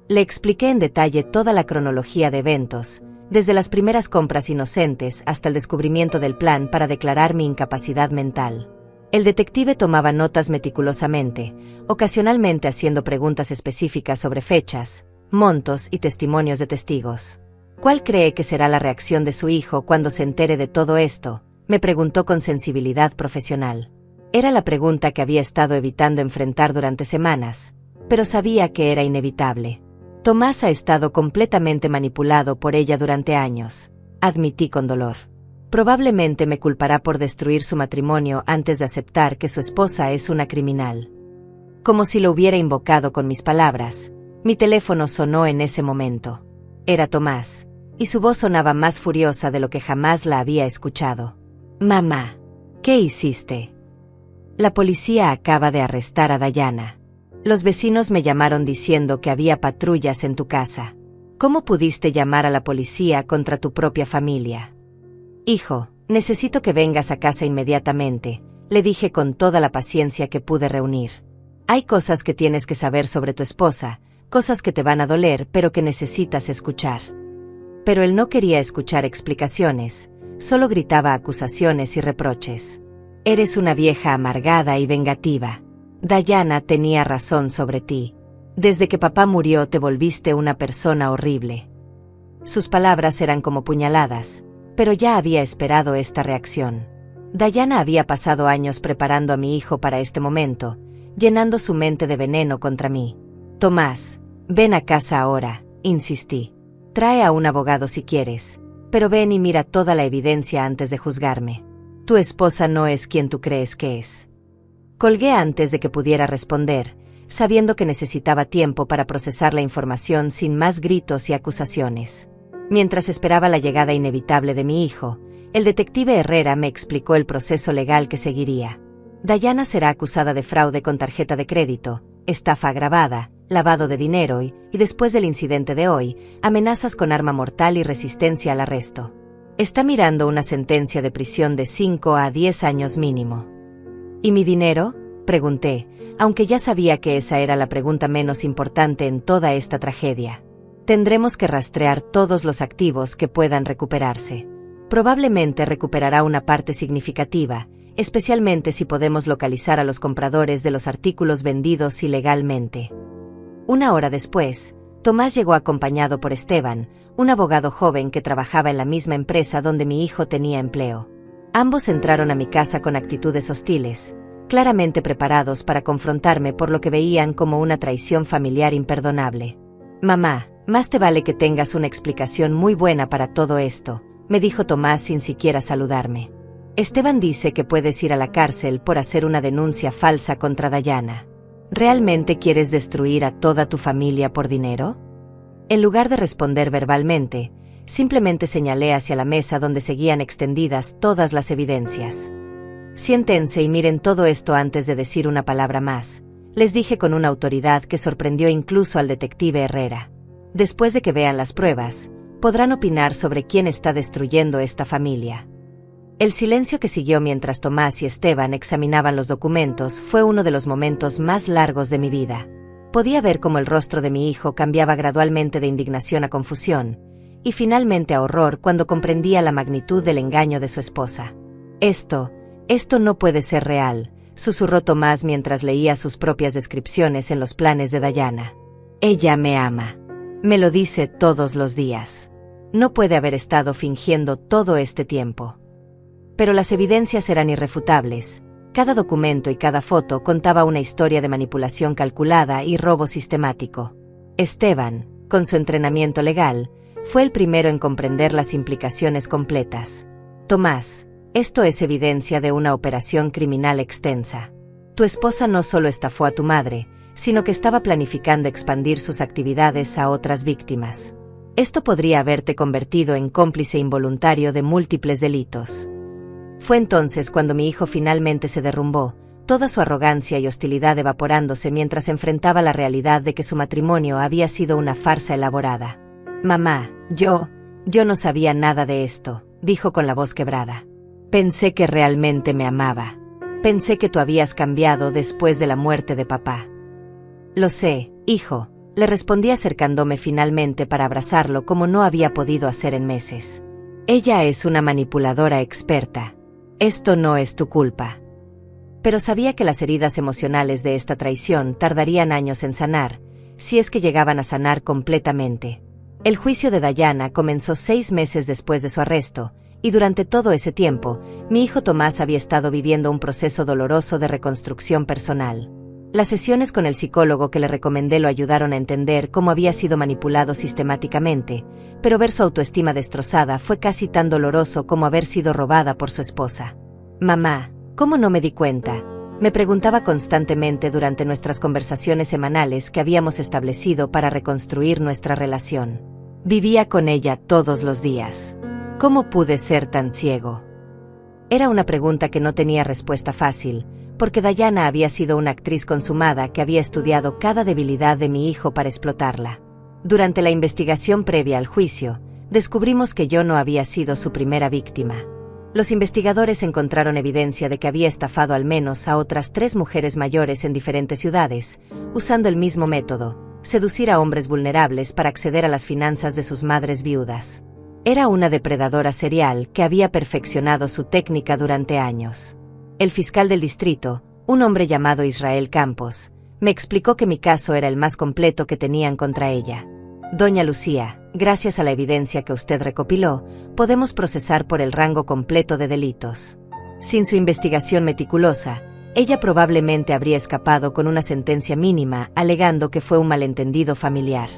S1: Le expliqué en detalle toda la cronología de eventos, desde las primeras compras inocentes hasta el descubrimiento del plan para declarar mi incapacidad mental. El detective tomaba notas meticulosamente, ocasionalmente haciendo preguntas específicas sobre fechas, montos y testimonios de testigos. ¿Cuál cree que será la reacción de su hijo cuando se entere de todo esto?, me preguntó con sensibilidad profesional. Era la pregunta que había estado evitando enfrentar durante semanas, pero sabía que era inevitable. Tomás ha estado completamente manipulado por ella durante años, admití con dolor. Probablemente me culpará por destruir su matrimonio antes de aceptar que su esposa es una criminal. Como si lo hubiera invocado con mis palabras, mi teléfono sonó en ese momento. Era Tomás, y su voz sonaba más furiosa de lo que jamás la había escuchado. Mamá, ¿qué hiciste? La policía acaba de arrestar a Dayana. Los vecinos me llamaron diciendo que había patrullas en tu casa. ¿Cómo pudiste llamar a la policía contra tu propia familia? Hijo, necesito que vengas a casa inmediatamente, le dije con toda la paciencia que pude reunir. Hay cosas que tienes que saber sobre tu esposa, cosas que te van a doler pero que necesitas escuchar. Pero él no quería escuchar explicaciones, solo gritaba acusaciones y reproches. Eres una vieja amargada y vengativa. Dayana tenía razón sobre ti. Desde que papá murió te volviste una persona horrible. Sus palabras eran como puñaladas, pero ya había esperado esta reacción. Dayana había pasado años preparando a mi hijo para este momento, llenando su mente de veneno contra mí. Tomás, ven a casa ahora, insistí. Trae a un abogado si quieres, pero ven y mira toda la evidencia antes de juzgarme. Tu esposa no es quien tú crees que es. Colgué antes de que pudiera responder, sabiendo que necesitaba tiempo para procesar la información sin más gritos y acusaciones. Mientras esperaba la llegada inevitable de mi hijo, el detective Herrera me explicó el proceso legal que seguiría. Dayana será acusada de fraude con tarjeta de crédito, estafa agravada, lavado de dinero y, después del incidente de hoy, amenazas con arma mortal y resistencia al arresto. Está mirando una sentencia de prisión de 5 a 10 años mínimo. ¿Y mi dinero?, pregunté, aunque ya sabía que esa era la pregunta menos importante en toda esta tragedia. Tendremos que rastrear todos los activos que puedan recuperarse. Probablemente recuperará una parte significativa, especialmente si podemos localizar a los compradores de los artículos vendidos ilegalmente. Una hora después, Tomás llegó acompañado por Esteban, un abogado joven que trabajaba en la misma empresa donde mi hijo tenía empleo. Ambos entraron a mi casa con actitudes hostiles, claramente preparados para confrontarme por lo que veían como una traición familiar imperdonable. Mamá, más te vale que tengas una explicación muy buena para todo esto, me dijo Tomás sin siquiera saludarme. Esteban dice que puedes ir a la cárcel por hacer una denuncia falsa contra Dayana. ¿Realmente quieres destruir a toda tu familia por dinero? En lugar de responder verbalmente, simplemente señalé hacia la mesa donde seguían extendidas todas las evidencias. Siéntense y miren todo esto antes de decir una palabra más, les dije con una autoridad que sorprendió incluso al detective Herrera. Después de que vean las pruebas, podrán opinar sobre quién está destruyendo esta familia. El silencio que siguió mientras Tomás y Esteban examinaban los documentos fue uno de los momentos más largos de mi vida. Podía ver cómo el rostro de mi hijo cambiaba gradualmente de indignación a confusión, y finalmente a horror cuando comprendía la magnitud del engaño de su esposa. Esto no puede ser real, susurró Tomás mientras leía sus propias descripciones en los planes de Dayana. Ella me ama. Me lo dice todos los días. No puede haber estado fingiendo todo este tiempo. Pero las evidencias eran irrefutables. Cada documento y cada foto contaba una historia de manipulación calculada y robo sistemático. Esteban, con su entrenamiento legal, fue el primero en comprender las implicaciones completas. Tomás, esto es evidencia de una operación criminal extensa. Tu esposa no solo estafó a tu madre, sino que estaba planificando expandir sus actividades a otras víctimas. Esto podría haberte convertido en cómplice involuntario de múltiples delitos. Fue entonces cuando mi hijo finalmente se derrumbó, toda su arrogancia y hostilidad evaporándose mientras enfrentaba la realidad de que su matrimonio había sido una farsa elaborada. Mamá, yo no sabía nada de esto, dijo con la voz quebrada. Pensé que realmente me amaba. Pensé que tú habías cambiado después de la muerte de papá. Lo sé, hijo, Le respondí acercándome finalmente para abrazarlo como no había podido hacer en meses. Ella es una manipuladora experta. Esto no es tu culpa. Pero sabía que las heridas emocionales de esta traición tardarían años en sanar, si es que llegaban a sanar completamente. El juicio de Dayana comenzó 6 meses después de su arresto, y durante todo ese tiempo, mi hijo Tomás había estado viviendo un proceso doloroso de reconstrucción personal. Las sesiones con el psicólogo que le recomendé lo ayudaron a entender cómo había sido manipulado sistemáticamente, pero ver su autoestima destrozada fue casi tan doloroso como haber sido robada por su esposa. Mamá, ¿cómo no me di cuenta? Me preguntaba constantemente durante nuestras conversaciones semanales que habíamos establecido para reconstruir nuestra relación. Vivía con ella todos los días. ¿Cómo pude ser tan ciego? Era una pregunta que no tenía respuesta fácil, porque Dayana había sido una actriz consumada que había estudiado cada debilidad de mi hijo para explotarla. Durante la investigación previa al juicio, descubrimos que yo no había sido su primera víctima. Los investigadores encontraron evidencia de que había estafado al menos a otras 3 mujeres mayores en diferentes ciudades, usando el mismo método: seducir a hombres vulnerables para acceder a las finanzas de sus madres viudas. Era una depredadora serial que había perfeccionado su técnica durante años. El fiscal del distrito, un hombre llamado Israel Campos, me explicó que mi caso era el más completo que tenían contra ella. Doña Lucía, gracias a la evidencia que usted recopiló, podemos procesar por el rango completo de delitos. Sin su investigación meticulosa, ella probablemente habría escapado con una sentencia mínima, alegando que fue un malentendido familiar.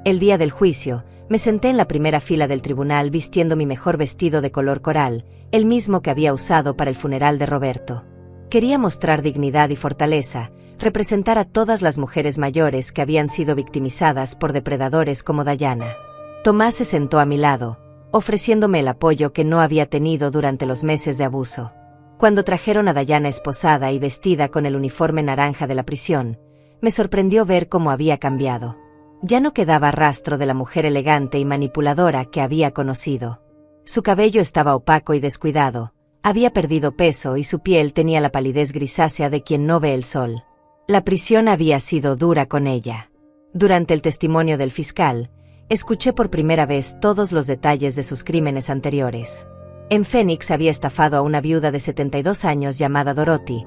S1: El día del juicio, me senté en la primera fila del tribunal vistiendo mi mejor vestido de color coral, el mismo que había usado para el funeral de Roberto. Quería mostrar dignidad y fortaleza, representar a todas las mujeres mayores que habían sido victimizadas por depredadores como Dayana. Tomás se sentó a mi lado, ofreciéndome el apoyo que no había tenido durante los meses de abuso. Cuando trajeron a Dayana esposada y vestida con el uniforme naranja de la prisión, me sorprendió ver cómo había cambiado. Ya no quedaba rastro de la mujer elegante y manipuladora que había conocido. Su cabello estaba opaco y descuidado, había perdido peso y su piel tenía la palidez grisácea de quien no ve el sol. La prisión había sido dura con ella. Durante el testimonio del fiscal, escuché por primera vez todos los detalles de sus crímenes anteriores. En Phoenix había estafado a una viuda de 72 años llamada Dorothy,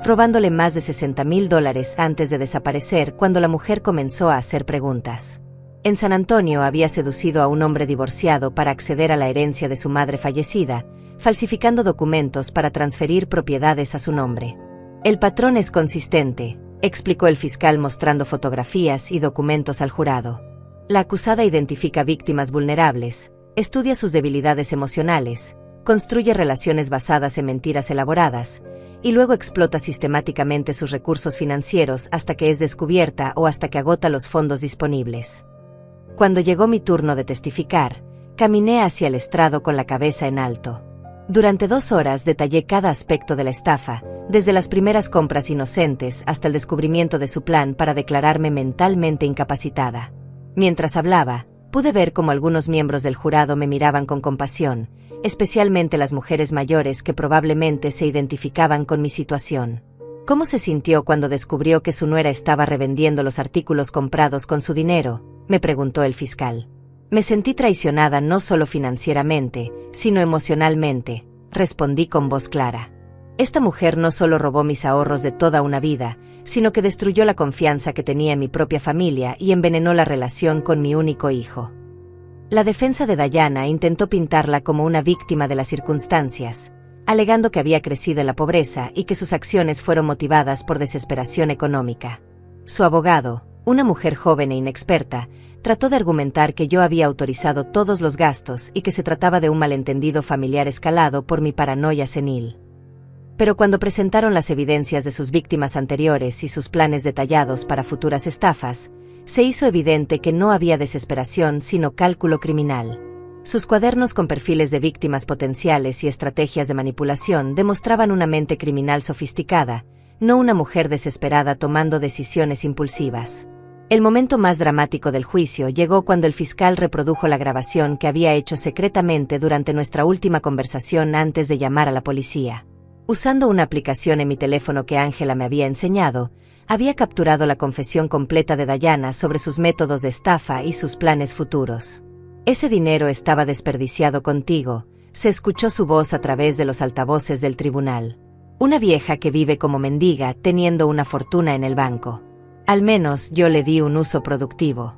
S1: robándole más de $60,000 antes de desaparecer cuando la mujer comenzó a hacer preguntas. En San Antonio había seducido a un hombre divorciado para acceder a la herencia de su madre fallecida, falsificando documentos para transferir propiedades a su nombre. El patrón es consistente, explicó el fiscal mostrando fotografías y documentos al jurado. La acusada identifica víctimas vulnerables, estudia sus debilidades emocionales, construye relaciones basadas en mentiras elaboradas, y luego explota sistemáticamente sus recursos financieros hasta que es descubierta o hasta que agota los fondos disponibles. Cuando llegó mi turno de testificar, caminé hacia el estrado con la cabeza en alto. Durante 2 horas detallé cada aspecto de la estafa, desde las primeras compras inocentes hasta el descubrimiento de su plan para declararme mentalmente incapacitada. Mientras hablaba, pude ver cómo algunos miembros del jurado me miraban con compasión, especialmente las mujeres mayores que probablemente se identificaban con mi situación. ¿Cómo se sintió cuando descubrió que su nuera estaba revendiendo los artículos comprados con su dinero?, me preguntó el fiscal. Me sentí traicionada no solo financieramente, sino emocionalmente, respondí con voz clara. Esta mujer no solo robó mis ahorros de toda una vida, sino que destruyó la confianza que tenía en mi propia familia y envenenó la relación con mi único hijo. La defensa de Dayana intentó pintarla como una víctima de las circunstancias, alegando que había crecido en la pobreza y que sus acciones fueron motivadas por desesperación económica. Su abogado, una mujer joven e inexperta, trató de argumentar que yo había autorizado todos los gastos y que se trataba de un malentendido familiar escalado por mi paranoia senil. Pero cuando presentaron las evidencias de sus víctimas anteriores y sus planes detallados para futuras estafas, se hizo evidente que no había desesperación sino cálculo criminal. Sus cuadernos con perfiles de víctimas potenciales y estrategias de manipulación demostraban una mente criminal sofisticada, no una mujer desesperada tomando decisiones impulsivas. El momento más dramático del juicio llegó cuando el fiscal reprodujo la grabación que había hecho secretamente durante nuestra última conversación antes de llamar a la policía. Usando una aplicación en mi teléfono que Ángela me había enseñado, Había capturado la confesión completa de Dayana sobre sus métodos de estafa y sus planes futuros. Ese dinero estaba desperdiciado contigo, se escuchó su voz a través de los altavoces del tribunal. Una vieja que vive como mendiga teniendo una fortuna en el banco. Al menos yo le di un uso productivo.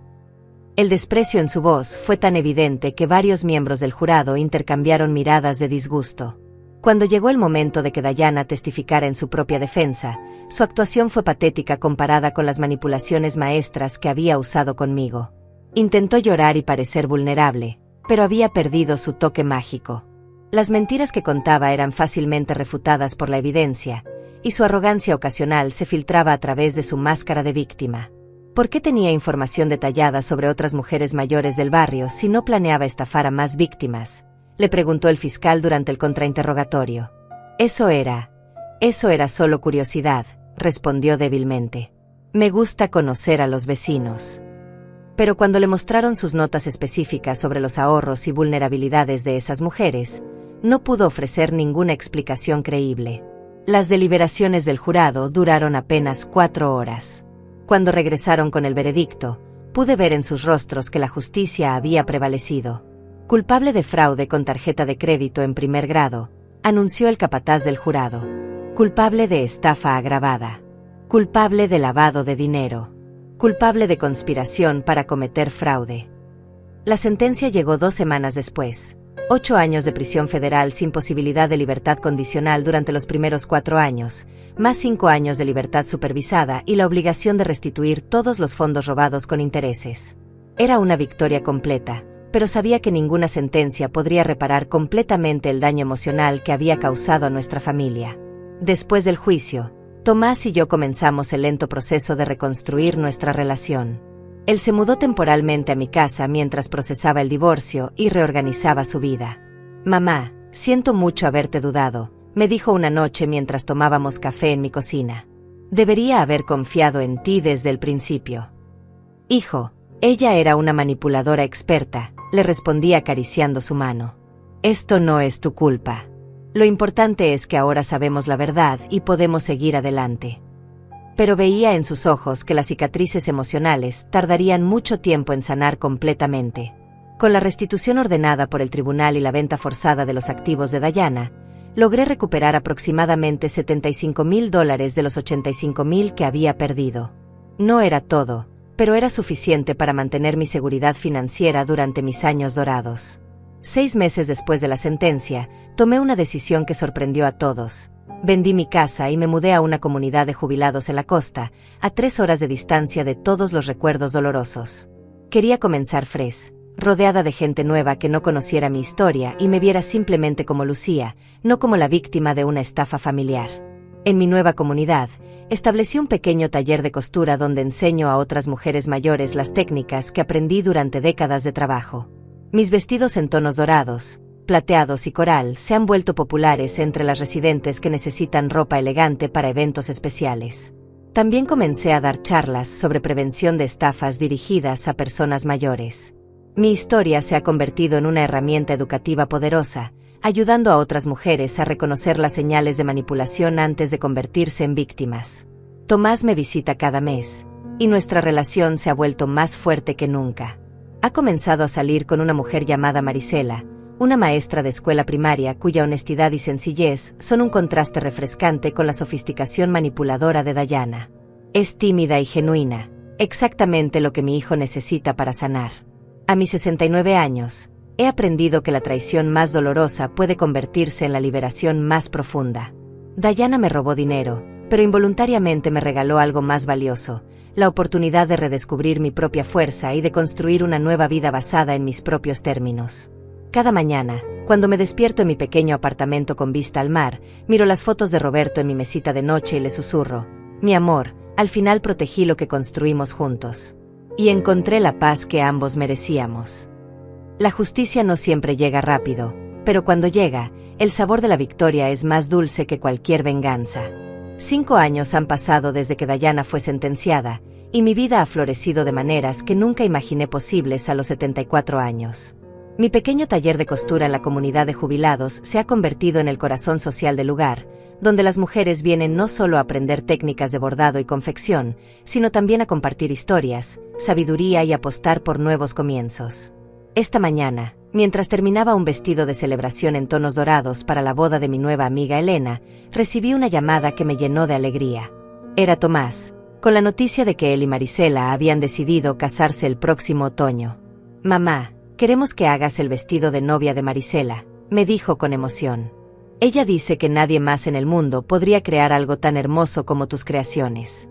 S1: El desprecio en su voz fue tan evidente que varios miembros del jurado intercambiaron miradas de disgusto. Cuando llegó el momento de que Dayana testificara en su propia defensa, su actuación fue patética comparada con las manipulaciones maestras que había usado conmigo. Intentó llorar y parecer vulnerable, pero había perdido su toque mágico. Las mentiras que contaba eran fácilmente refutadas por la evidencia, y su arrogancia ocasional se filtraba a través de su máscara de víctima. ¿Por qué tenía información detallada sobre otras mujeres mayores del barrio si no planeaba estafar a más víctimas?, le preguntó el fiscal durante el contrainterrogatorio. Eso era solo curiosidad, respondió débilmente. Me gusta conocer a los vecinos. Pero cuando le mostraron sus notas específicas sobre los ahorros y vulnerabilidades de esas mujeres, no pudo ofrecer ninguna explicación creíble. Las deliberaciones del jurado duraron apenas 4 horas. Cuando regresaron con el veredicto, pude ver en sus rostros que la justicia había prevalecido. Culpable de fraude con tarjeta de crédito en primer grado, anunció el capataz del jurado. Culpable de estafa agravada. Culpable de lavado de dinero. Culpable de conspiración para cometer fraude. La sentencia llegó 2 semanas después. 8 años de prisión federal sin posibilidad de libertad condicional durante los primeros 4 años, más 5 años de libertad supervisada y la obligación de restituir todos los fondos robados con intereses. Era una victoria completa, pero sabía que ninguna sentencia podría reparar completamente el daño emocional que había causado a nuestra familia. Después del juicio, Tomás y yo comenzamos el lento proceso de reconstruir nuestra relación. Él se mudó temporalmente a mi casa mientras procesaba el divorcio y reorganizaba su vida. Mamá, siento mucho haberte dudado, me dijo una noche mientras tomábamos café en mi cocina. Debería haber confiado en ti desde el principio. Hijo, ella era una manipuladora experta, le respondí acariciando su mano. Esto no es tu culpa. Lo importante es que ahora sabemos la verdad y podemos seguir adelante. Pero veía en sus ojos que las cicatrices emocionales tardarían mucho tiempo en sanar completamente. Con la restitución ordenada por el tribunal y la venta forzada de los activos de Dayana, logré recuperar aproximadamente $75,000 de los $85,000 que había perdido. No era todo, pero era suficiente para mantener mi seguridad financiera durante mis años dorados. 6 meses después de la sentencia, tomé una decisión que sorprendió a todos. Vendí mi casa y me mudé a una comunidad de jubilados en la costa, a 3 horas de distancia de todos los recuerdos dolorosos. Quería comenzar fresh, rodeada de gente nueva que no conociera mi historia y me viera simplemente como Lucía, no como la víctima de una estafa familiar. En mi nueva comunidad, establecí un pequeño taller de costura donde enseño a otras mujeres mayores las técnicas que aprendí durante décadas de trabajo. Mis vestidos en tonos dorados, plateados y coral se han vuelto populares entre las residentes que necesitan ropa elegante para eventos especiales. También comencé a dar charlas sobre prevención de estafas dirigidas a personas mayores. Mi historia se ha convertido en una herramienta educativa poderosa, ayudando a otras mujeres a reconocer las señales de manipulación antes de convertirse en víctimas. Tomás me visita cada mes, y nuestra relación se ha vuelto más fuerte que nunca. Ha comenzado a salir con una mujer llamada Marisela, una maestra de escuela primaria cuya honestidad y sencillez son un contraste refrescante con la sofisticación manipuladora de Dayana. Es tímida y genuina, exactamente lo que mi hijo necesita para sanar. A mis 69 años, he aprendido que la traición más dolorosa puede convertirse en la liberación más profunda. Dayana me robó dinero, pero involuntariamente me regaló algo más valioso, la oportunidad de redescubrir mi propia fuerza y de construir una nueva vida basada en mis propios términos. Cada mañana, cuando me despierto en mi pequeño apartamento con vista al mar, miro las fotos de Roberto en mi mesita de noche y le susurro: mi amor, al final protegí lo que construimos juntos. Y encontré la paz que ambos merecíamos. La justicia no siempre llega rápido, pero cuando llega, el sabor de la victoria es más dulce que cualquier venganza. 5 años han pasado desde que Dayana fue sentenciada, y mi vida ha florecido de maneras que nunca imaginé posibles a los 74 años. Mi pequeño taller de costura en la comunidad de jubilados se ha convertido en el corazón social del lugar, donde las mujeres vienen no solo a aprender técnicas de bordado y confección, sino también a compartir historias, sabiduría y apostar por nuevos comienzos. Esta mañana, mientras terminaba un vestido de celebración en tonos dorados para la boda de mi nueva amiga Elena, recibí una llamada que me llenó de alegría. Era Tomás, con la noticia de que él y Marisela habían decidido casarse el próximo otoño. «Mamá, queremos que hagas el vestido de novia de Marisela», me dijo con emoción. «Ella dice que nadie más en el mundo podría crear algo tan hermoso como tus creaciones».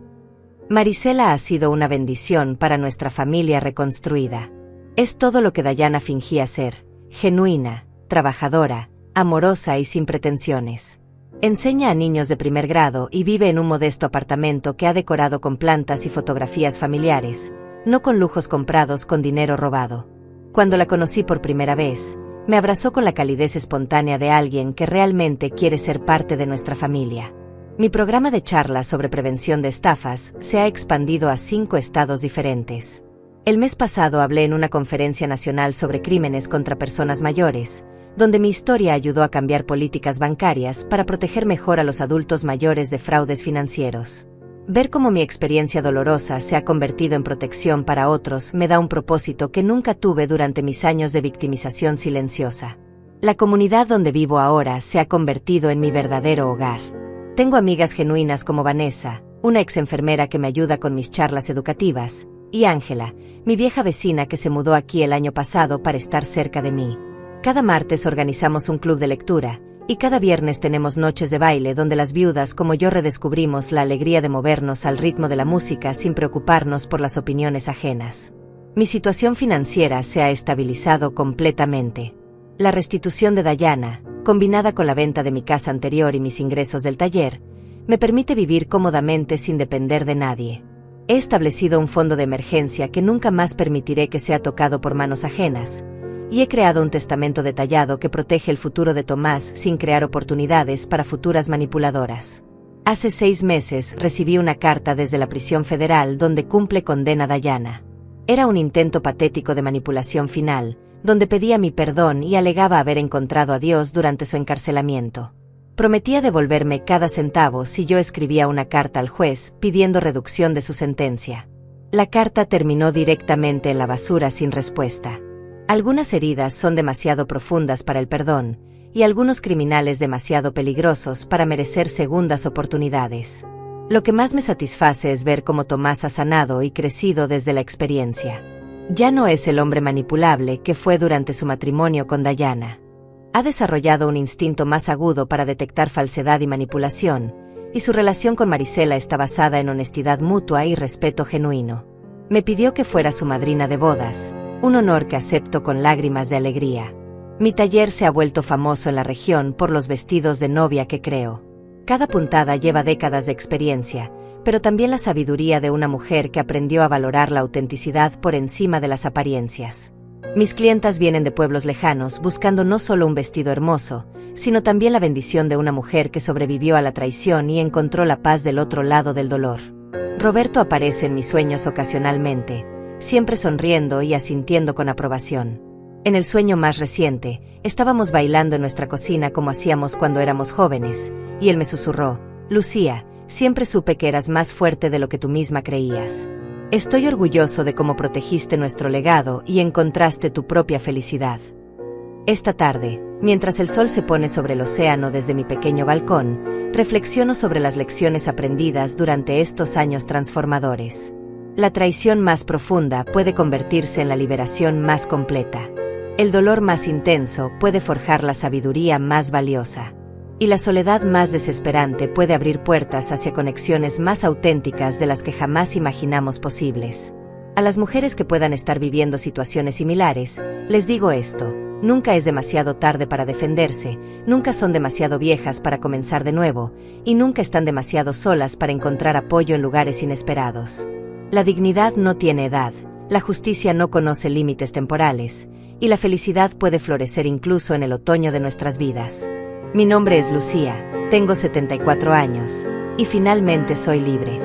S1: Marisela ha sido una bendición para nuestra familia reconstruida. Es todo lo que Dayana fingía ser: genuina, trabajadora, amorosa y sin pretensiones. Enseña a niños de primer grado y vive en un modesto apartamento que ha decorado con plantas y fotografías familiares, no con lujos comprados con dinero robado. Cuando la conocí por primera vez, me abrazó con la calidez espontánea de alguien que realmente quiere ser parte de nuestra familia. Mi programa de charlas sobre prevención de estafas se ha expandido a 5 estados diferentes. El mes pasado hablé en una conferencia nacional sobre crímenes contra personas mayores, donde mi historia ayudó a cambiar políticas bancarias para proteger mejor a los adultos mayores de fraudes financieros. Ver cómo mi experiencia dolorosa se ha convertido en protección para otros me da un propósito que nunca tuve durante mis años de victimización silenciosa. La comunidad donde vivo ahora se ha convertido en mi verdadero hogar. Tengo amigas genuinas como Vanessa, una ex enfermera que me ayuda con mis charlas educativas, y Ángela, mi vieja vecina que se mudó aquí el año pasado para estar cerca de mí. Cada martes organizamos un club de lectura, y cada viernes tenemos noches de baile donde las viudas como yo redescubrimos la alegría de movernos al ritmo de la música sin preocuparnos por las opiniones ajenas. Mi situación financiera se ha estabilizado completamente. La restitución de Dayana, combinada con la venta de mi casa anterior y mis ingresos del taller, me permite vivir cómodamente sin depender de nadie. He establecido un fondo de emergencia que nunca más permitiré que sea tocado por manos ajenas, y he creado un testamento detallado que protege el futuro de Tomás sin crear oportunidades para futuras manipuladoras. Hace 6 meses recibí una carta desde la prisión federal donde cumple condena Dayana. Era un intento patético de manipulación final, donde pedía mi perdón y alegaba haber encontrado a Dios durante su encarcelamiento. Prometía devolverme cada centavo si yo escribía una carta al juez pidiendo reducción de su sentencia. La carta terminó directamente en la basura sin respuesta. Algunas heridas son demasiado profundas para el perdón, y algunos criminales demasiado peligrosos para merecer segundas oportunidades. Lo que más me satisface es ver cómo Tomás ha sanado y crecido desde la experiencia. Ya no es el hombre manipulable que fue durante su matrimonio con Dayana. Ha desarrollado un instinto más agudo para detectar falsedad y manipulación, y su relación con Marisela está basada en honestidad mutua y respeto genuino. Me pidió que fuera su madrina de bodas, un honor que acepto con lágrimas de alegría. Mi taller se ha vuelto famoso en la región por los vestidos de novia que creo. Cada puntada lleva décadas de experiencia, pero también la sabiduría de una mujer que aprendió a valorar la autenticidad por encima de las apariencias. Mis clientas vienen de pueblos lejanos buscando no solo un vestido hermoso, sino también la bendición de una mujer que sobrevivió a la traición y encontró la paz del otro lado del dolor. Roberto aparece en mis sueños ocasionalmente, siempre sonriendo y asintiendo con aprobación. En el sueño más reciente, estábamos bailando en nuestra cocina como hacíamos cuando éramos jóvenes, y él me susurró: «Lucía, siempre supe que eras más fuerte de lo que tú misma creías. Estoy orgulloso de cómo protegiste nuestro legado y encontraste tu propia felicidad». Esta tarde, mientras el sol se pone sobre el océano desde mi pequeño balcón, reflexiono sobre las lecciones aprendidas durante estos años transformadores. La traición más profunda puede convertirse en la liberación más completa. El dolor más intenso puede forjar la sabiduría más valiosa. Y la soledad más desesperante puede abrir puertas hacia conexiones más auténticas de las que jamás imaginamos posibles. A las mujeres que puedan estar viviendo situaciones similares, les digo esto: nunca es demasiado tarde para defenderse, nunca son demasiado viejas para comenzar de nuevo, y nunca están demasiado solas para encontrar apoyo en lugares inesperados. La dignidad no tiene edad, la justicia no conoce límites temporales, y la felicidad puede florecer incluso en el otoño de nuestras vidas. Mi nombre es Lucía, tengo 74 años, y finalmente soy libre.